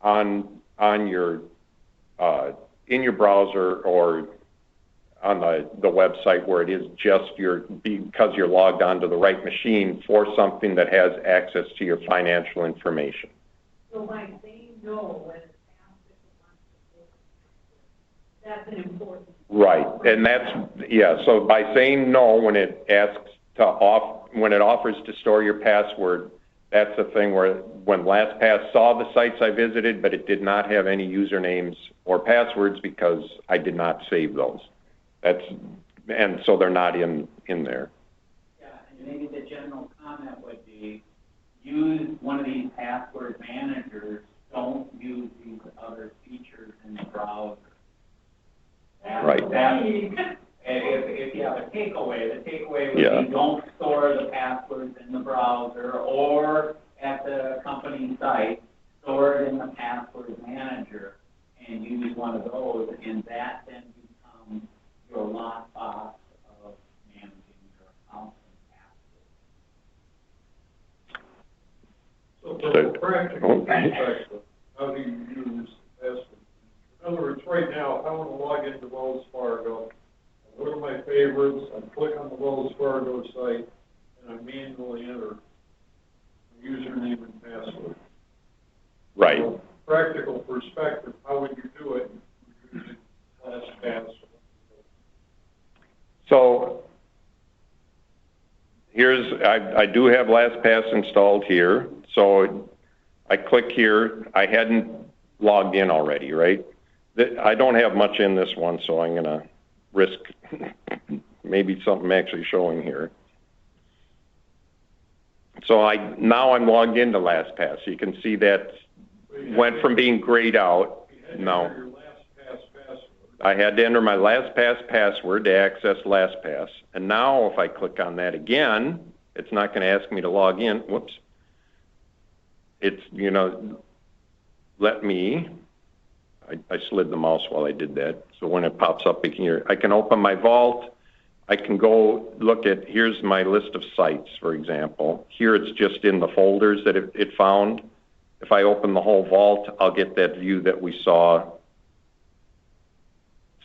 on your in your browser or on the website where it is just because you're logged onto the right machine for something that has access to your financial information. So by saying no when it's asked if it wants to, that's an important. Right, and that's, so by saying no when it asks when it offers to store your password, that's the thing where when LastPass saw the sites I visited, but it did not have any usernames or passwords because I did not save those. And so they're not in there. Yeah, and maybe the general comment would be, use one of these password managers. Don't use these other features in the browser. Right. If you have a takeaway, the takeaway would be don't store the passwords in the browser or at the company site. Store it in the password manager and use one of those, and that then becomes your lockbox of managing your account and password. So for practical perspective, how do you use password? In other words, right now, if I want to log into Wells Fargo, I go to my favorites, I click on the Wells Fargo site, and I manually enter the username and password. Right. So, practical perspective, how would you do it using LastPass? So I do have LastPass installed here. So I click here. I hadn't logged in already, right? I don't have much in this one, so I'm going to risk maybe something actually showing here. So now I'm logged into LastPass. You can see that went from being grayed out. No. I had to enter my LastPass password to access LastPass. And now if I click on that again, it's not going to ask me to log in. Whoops. It's, let me, I slid the mouse while I did that. So when it pops up here, I can open my vault. I can go look at, here's my list of sites, for example. Here it's just in the folders that it found. If I open the whole vault, I'll get that view that we saw,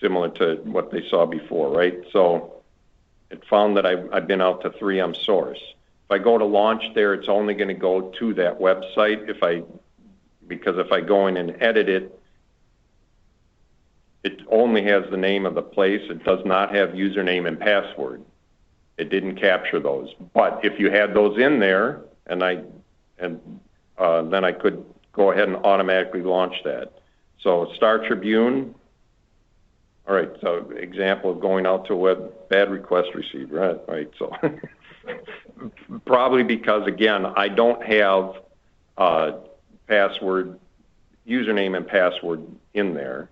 similar to what they saw before, right? So it found that I've been out to 3M source. If I go to launch there, it's only going to go to that website. Because if I go in and edit it, it only has the name of the place. It does not have username and password. It didn't capture those. But if you had those in there, then I could go ahead and automatically launch that. So Star Tribune. All right, so example of going out to a web, bad request received, right, so probably because, again, I don't have username and password in there,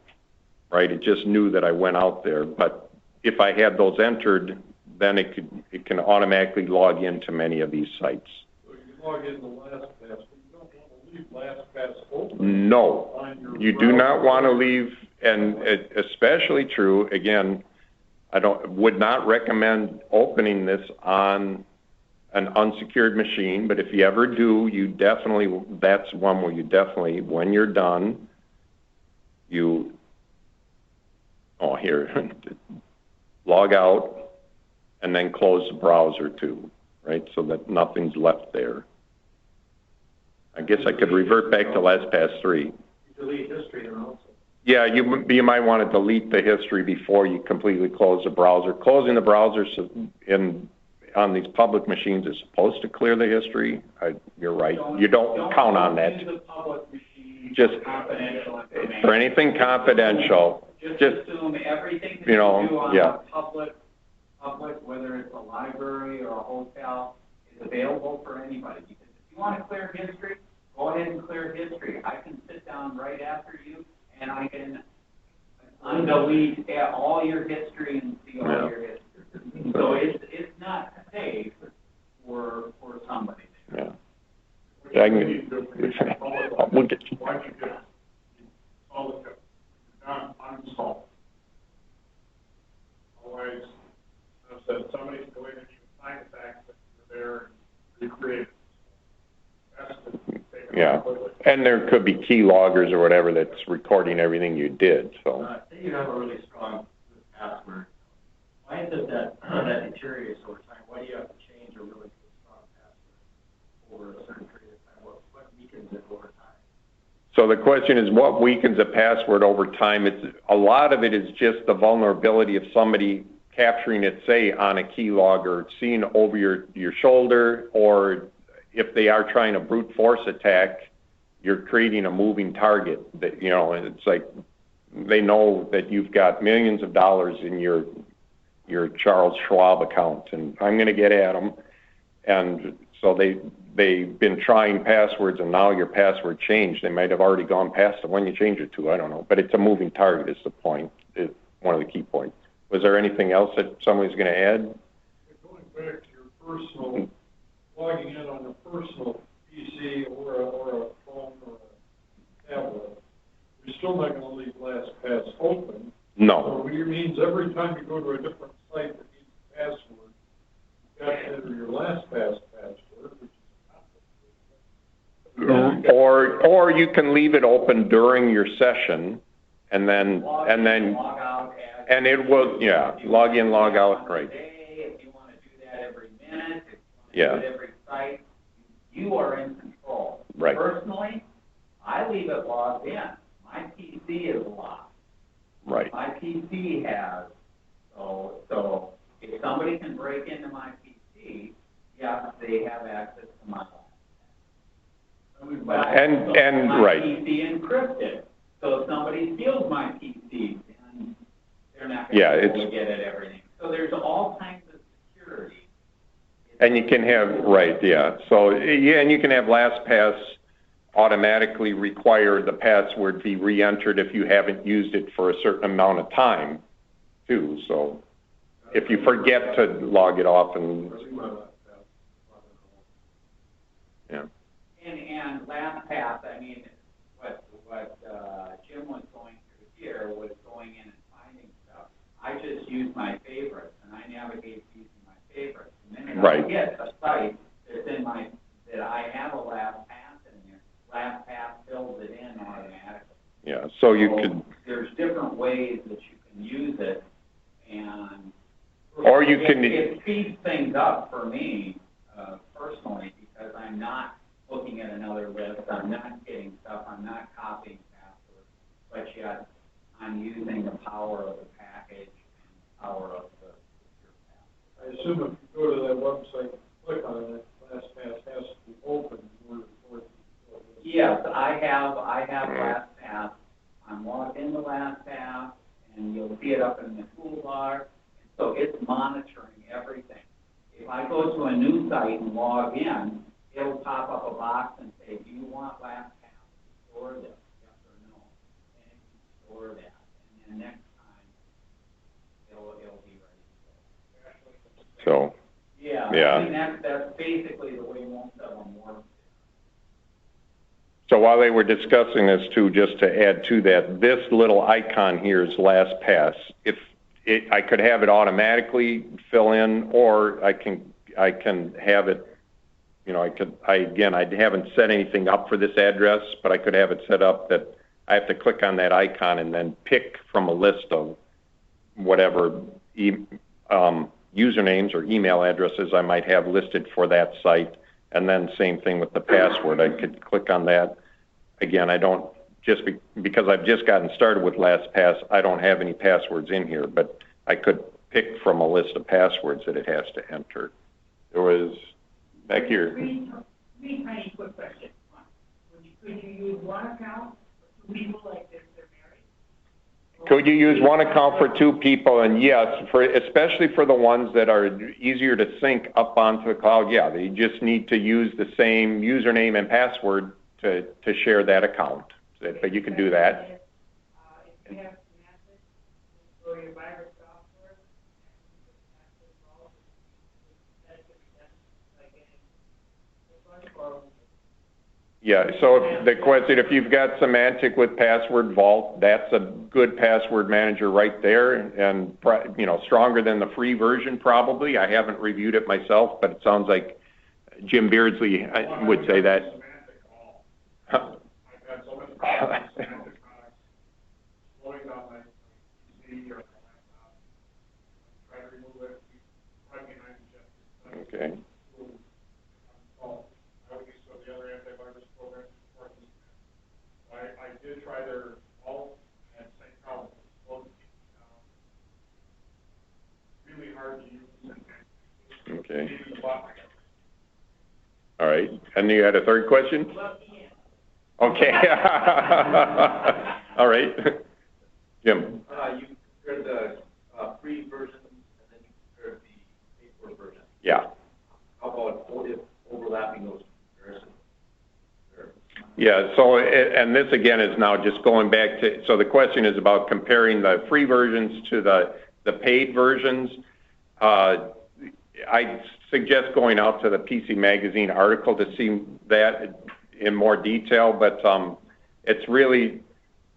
right? It just knew that I went out there, but if I had those entered, then it can automatically log into many of these sites. So you log into LastPass, but you don't want to leave LastPass open. No, you do not want to leave. And especially true, again, would not recommend opening this on an unsecured machine, but if you ever do, that's one where you definitely, when you're done, log out and then close the browser too, right? So that nothing's left there. I guess I could revert back to LastPass 3. You delete history and also. Yeah, you might want to delete the history before you completely close the browser. Closing the browser on these public machines is supposed to clear the history. You're right. You don't count on that. Use a public machine just for confidential information. For anything confidential. Just assume everything that you do on yeah. a public, whether it's a library or a hotel, is available for anybody. Because if you want to clear history, go ahead and clear history. I can sit down right after you, and I can undelete all your history and see all your history. So it's not safe for somebody. Yeah. We'll get you. Why don't you just install it, not uninstall? Otherwise, somebody's going to find the fact that you're there and recreate it. Yeah, and there could be key loggers or whatever that's recording everything you did. So. Say you have a really strong password. Why is it that deteriorates over time? Why do you have to change a really strong password over a certain period of time? What weakens it over time? So the question is, what weakens a password over time? A lot of it is just the vulnerability of somebody capturing it, say, on a key logger, seeing over your shoulder, or if they are trying a brute force attack, you're creating a moving target. That it's like they know that you've got millions of dollars in your Charles Schwab account, and I'm going to get at them. And so they've been trying passwords, and now your password changed. They might have already gone past the one you changed it to. I don't know, but it's a moving target. Is the point? Is one of the key points. Was there anything else that somebody's going to add? Going back to your personal, logging in on a personal PC or a phone or a tablet, you're still not going to leave LastPass open. No. So it means every time you go to a different site that needs a password, you've got to enter your LastPass password, which is Or you can leave it open during your session, and then Log out as. and it will, log in, log out, right? If you want to do that every minute, if you Yeah. want to do it every site, you are in control. Right. Personally, I leave it logged in. My PC is locked. Right. My PC has, so if somebody can break into my PC, yes, they have access to my laptop. But And right. My PC encrypted, so if somebody steals my PC, then they're not going to be able to get at everything. So there's all kinds of security. And you can have, right, yeah. So, yeah, and you can have LastPass automatically require the password be re-entered if you haven't used it for a certain amount of time, too. So if you forget to log it off and... Yeah. And LastPass, I mean, what Jim was going through here was going in and finding stuff. I just use my favorites, and I navigate using my favorites. And then Right. I get a site that's in that I have a LastPass in there. LastPass fills it in automatically. Yeah, so you could... There's different ways that you can use it, and... Or you can... It speeds things up for me, personally, because I'm not looking at another list, I'm not getting stuff, I'm not copying passwords, but yet I'm using the power of the package and the power of the secure password. I assume if you go to that website, click on it, LastPass has to be open in order for it to go. Yes, I have LastPass. I'm logged into LastPass, and you'll see it up in the toolbar. So it's monitoring everything. If I go to a new site and log in, it'll pop up a box and say, do you want LastPass to store this? Yes or no? And it can store that. And then next time, it'll be ready to go. So... Yeah. Yeah. I mean, that's basically the way most of them work. So while they were discussing this too, just to add to that, this little icon here is LastPass. If I could have it automatically fill in, or I can have it, I haven't set anything up for this address, but I could have it set up that I have to click on that icon and then pick from a list of whatever usernames or email addresses I might have listed for that site. And then same thing with the password. I could click on that. Again, I don't, because I've just gotten started with LastPass, I don't have any passwords in here, but I could pick from a list of passwords that it has to enter. There was, back here. Three tiny quick questions. Could you use one account for two people like this, they're married? Could you use one account for two people? And yes, especially for the ones that are easier to sync up onto the cloud, yeah, they just need to use the same username and password to share that account. But you can do that. If you have semantics, or your virus software, that could be done by getting this one, or Yeah, so if the question, if you've got Semantic with Password Vault, that's a good password manager right there, and stronger than the free version probably. I haven't reviewed it myself, but it sounds like Jim Beardsley would say that. I've had so many problems with semantic products, slowing down my PC or my laptop. Try to remove it, right behind the jet. Okay. I would use some of the other antivirus programs for this. I did try their Vault and same problem, slowed down. Really hard to use. Okay. Even the bot. All right. And you had a third question? Okay. All right. Jim. You compared the free version and then you compared the paid for version. Yeah. How about overlapping those comparisons? Yeah, so, and this again is now just going back to, so the question is about comparing the free versions to the paid versions. I suggest going out to the PC Magazine article to see that in more detail, but it's really,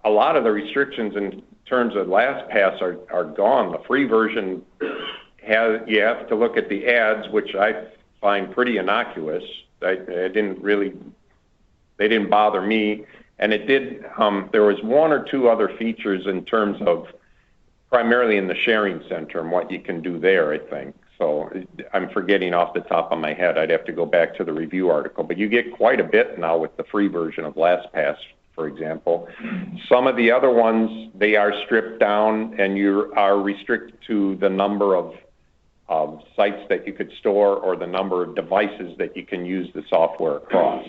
a lot of the restrictions in terms of LastPass are gone. The free version you have to look at the ads, which I find pretty innocuous. I didn't really they didn't bother me. And it did, there was one or two other features in terms of primarily in the sharing center and what you can do there, I think. So I'm forgetting off the top of my head. I'd have to go back to the review article. But you get quite a bit now with the free version of LastPass, for example. Some of the other ones, they are stripped down and you are restricted to the number of sites that you could store or the number of devices that you can use the software across.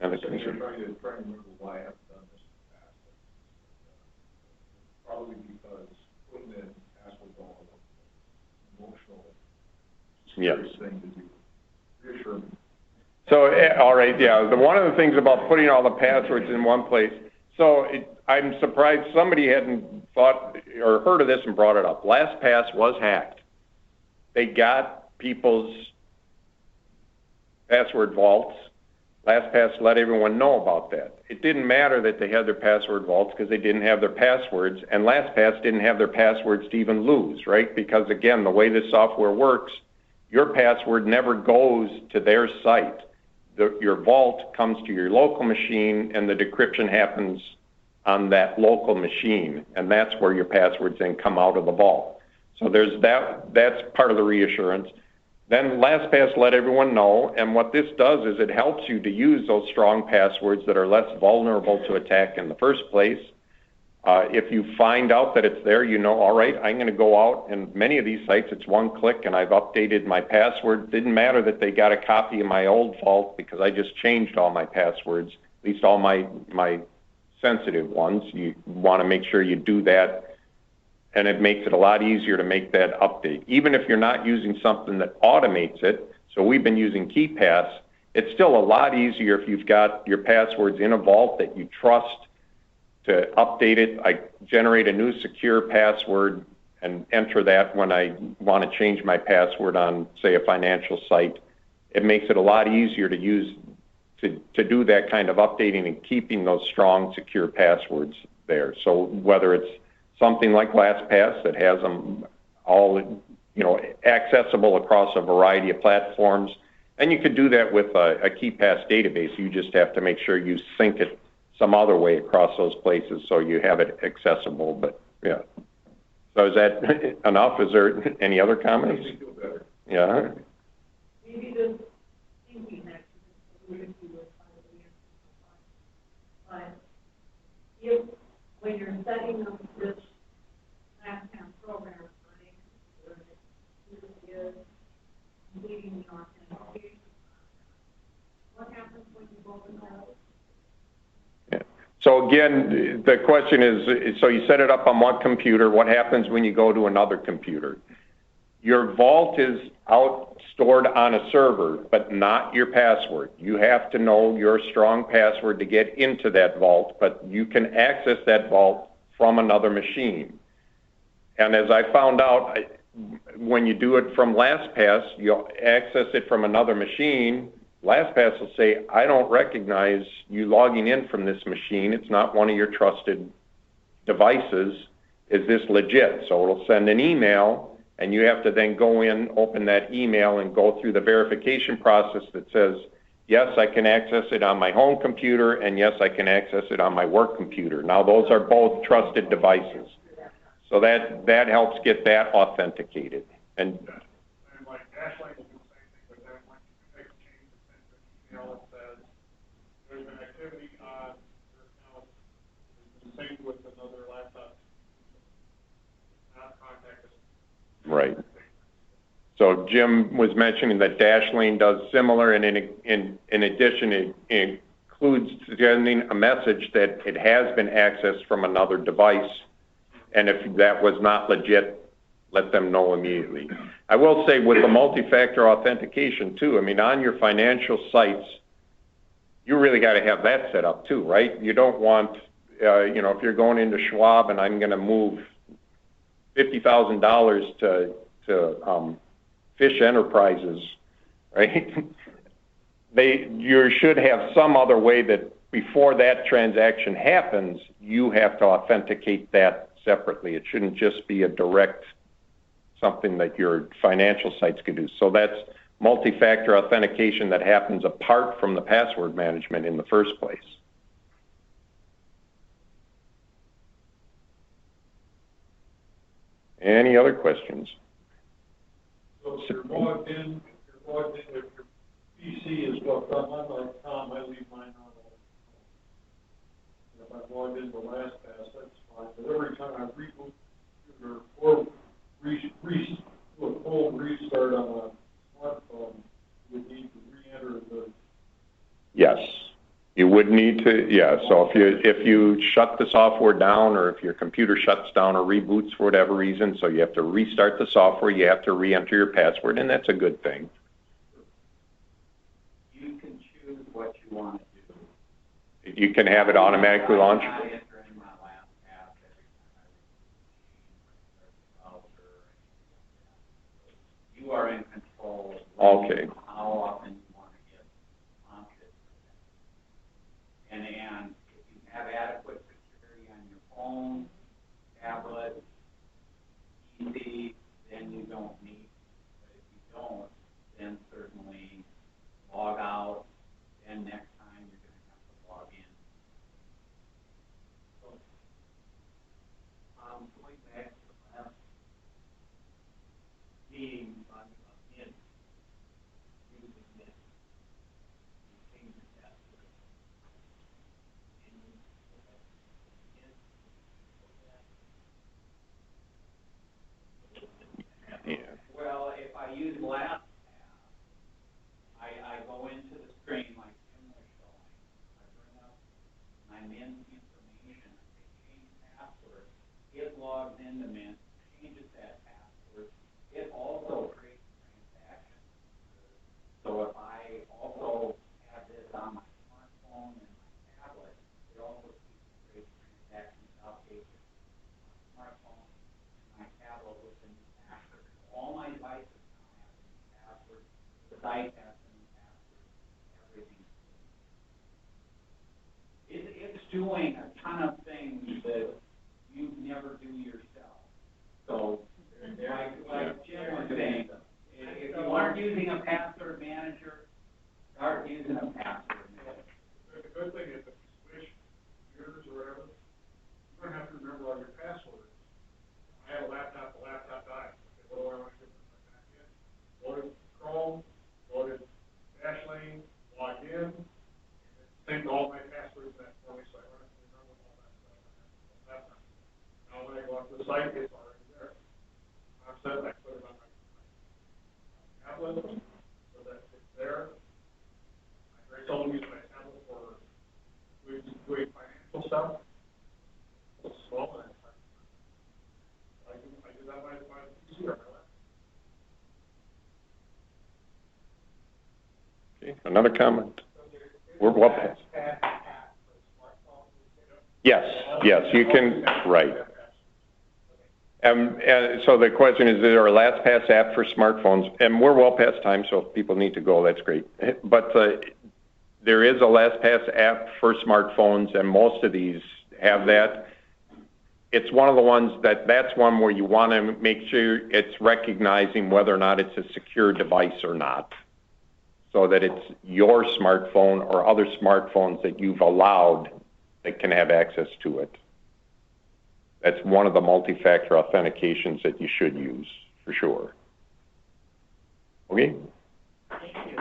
And So you're trying to remember why I haven't done this in the past. Probably because putting in passwords all an emotional serious thing to do. Reassure me. So, all right, yeah. One of the things about putting all the passwords in one place, I'm surprised somebody hadn't thought or heard of this and brought it up. LastPass was hacked. They got people's password vaults. LastPass let everyone know about that. It didn't matter that they had their password vaults because they didn't have their passwords, and LastPass didn't have their passwords to even lose, right? Because, again, the way this software works, your password never goes to their site. Your vault comes to your local machine, and the decryption happens on that local machine, and that's where your passwords then come out of the vault. So there's that's part of the reassurance. Then LastPass let everyone know, and what this does is it helps you to use those strong passwords that are less vulnerable to attack in the first place. If you find out that it's there, you know, all right, I'm going to go out, and many of these sites, it's one click, and I've updated my password. Didn't matter that they got a copy of my old vault because I just changed all my passwords, at least all my sensitive ones. You want to make sure you do that. And it makes it a lot easier to make that update. Even if you're not using something that automates it, so we've been using KeyPass, it's still a lot easier if you've got your passwords in a vault that you trust to update it. I generate a new secure password and enter that when I want to change my password on, say, a financial site. It makes it a lot easier to use to do that kind of updating and keeping those strong, secure passwords there. So whether it's something like LastPass that has them all, you know, accessible across a variety of platforms. And you could do that with a KeyPass database. You just have to make sure you sync it some other way across those places so you have it accessible. But, yeah. So is that enough? Is there any other comments? Makes me feel better. Yeah. Maybe the thinking that would be with but if, when you're setting up this LastPass program running, where it is completing the authentication, what happens when you open that? So again, the question is, so you set it up on one computer. What happens when you go to another computer? Your vault is stored on a server, but not your password. You have to know your strong password to get into that vault, but you can access that vault from another machine. And as I found out, when you do it from LastPass, you'll access it from another machine. LastPass will say, I don't recognize you logging in from this machine. It's not one of your trusted devices. Is this legit? So it'll send an email, and you have to then go in, open that email, and go through the verification process that says, yes, I can access it on my home computer, and yes, I can access it on my work computer. Now, those are both trusted devices. So that helps get that authenticated. And like Dashlane will do the same thing, but then when you make a change, it sends an email that says there's an activity on your account. It's the same with another laptop. Not contact us. right. So Jim was mentioning that Dashlane does similar, and in addition, it includes sending a message that it has been accessed from another device. And if that was not legit, let them know immediately. I will say with the multi-factor authentication too, I mean, on your financial sites, you really got to have that set up too, right? You don't want, you know, if you're going into Schwab and I'm going to move $50,000 to Fish Enterprises, right? You should have some other way that before that transaction happens, you have to authenticate that separately. It shouldn't just be a direct something that your financial sites could do. So that's multi-factor authentication that happens apart from the password management in the first place. Any other questions? So if you're logged in, if your PC is hooked up, I'm like Tom, I leave mine on all the time. If I've logged into LastPass, that's fine, but every time I reboot or do a full restart on a smartphone, you would need to re-enter the... Yes, you would need to, yeah, so if you shut the software down, or if your computer shuts down or reboots for whatever reason, so you have to restart the software, you have to re-enter your password, and that's a good thing. You can choose what you want to do. You can have it automatically launch. I'm not entering my LastPass every time I restart the browser or anything like that. You are in control of Okay. how often you want to get prompted for that. And if you have adequate security on your phone, tablet, PC, then you don't need it. But if you don't, then certainly log out, then next time you're going to have to log in. Going back to the last meeting on Mint, using Mint, you change the password. And you go back to Mint, Yeah. Well, if I use LastPass, I go into the screen like Jim was showing. I bring up my Mint information. I say change password. It logs into Mint, changes that password. It also creates a transaction. So if I also have this on my smartphone and my tablet, it also creates transactions. I'll take my smartphone and my tablet with the new password. All my devices now have a new password. The site has a new password. Everything. It's doing a ton of things that you never do yourself. So, like Jim was saying, if you aren't using a password manager, start using a password manager. The good thing is if you switch computers or whatever, you don't have to remember all your passwords. I have a laptop, the laptop died. Okay, what do I want to do with my back end? Go to Chrome, go to Dashlane, log in, and it sync all my passwords back for me, so I don't have to remember all that stuff. Now when I go up to the site, it's already there. I'm set, I put it on my tablet, so that it's there. I very seldom use my tablet for doing financial stuff. It's small, and I do that by PC or my laptop. Okay. Another comment? We're well past. Yes, you can, right. And so the question is there a LastPass app for smartphones? And we're well past time, so if people need to go, that's great. But there is a LastPass app for smartphones, and most of these have that. It's one of the ones that's one where you want to make sure it's recognizing whether or not it's a secure device or not, so that it's your smartphone or other smartphones that you've allowed that can have access to it. That's one of the multi-factor authentications that you should use, for sure. Okay? Thank you.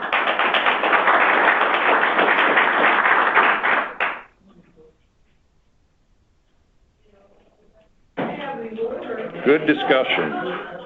Good discussion.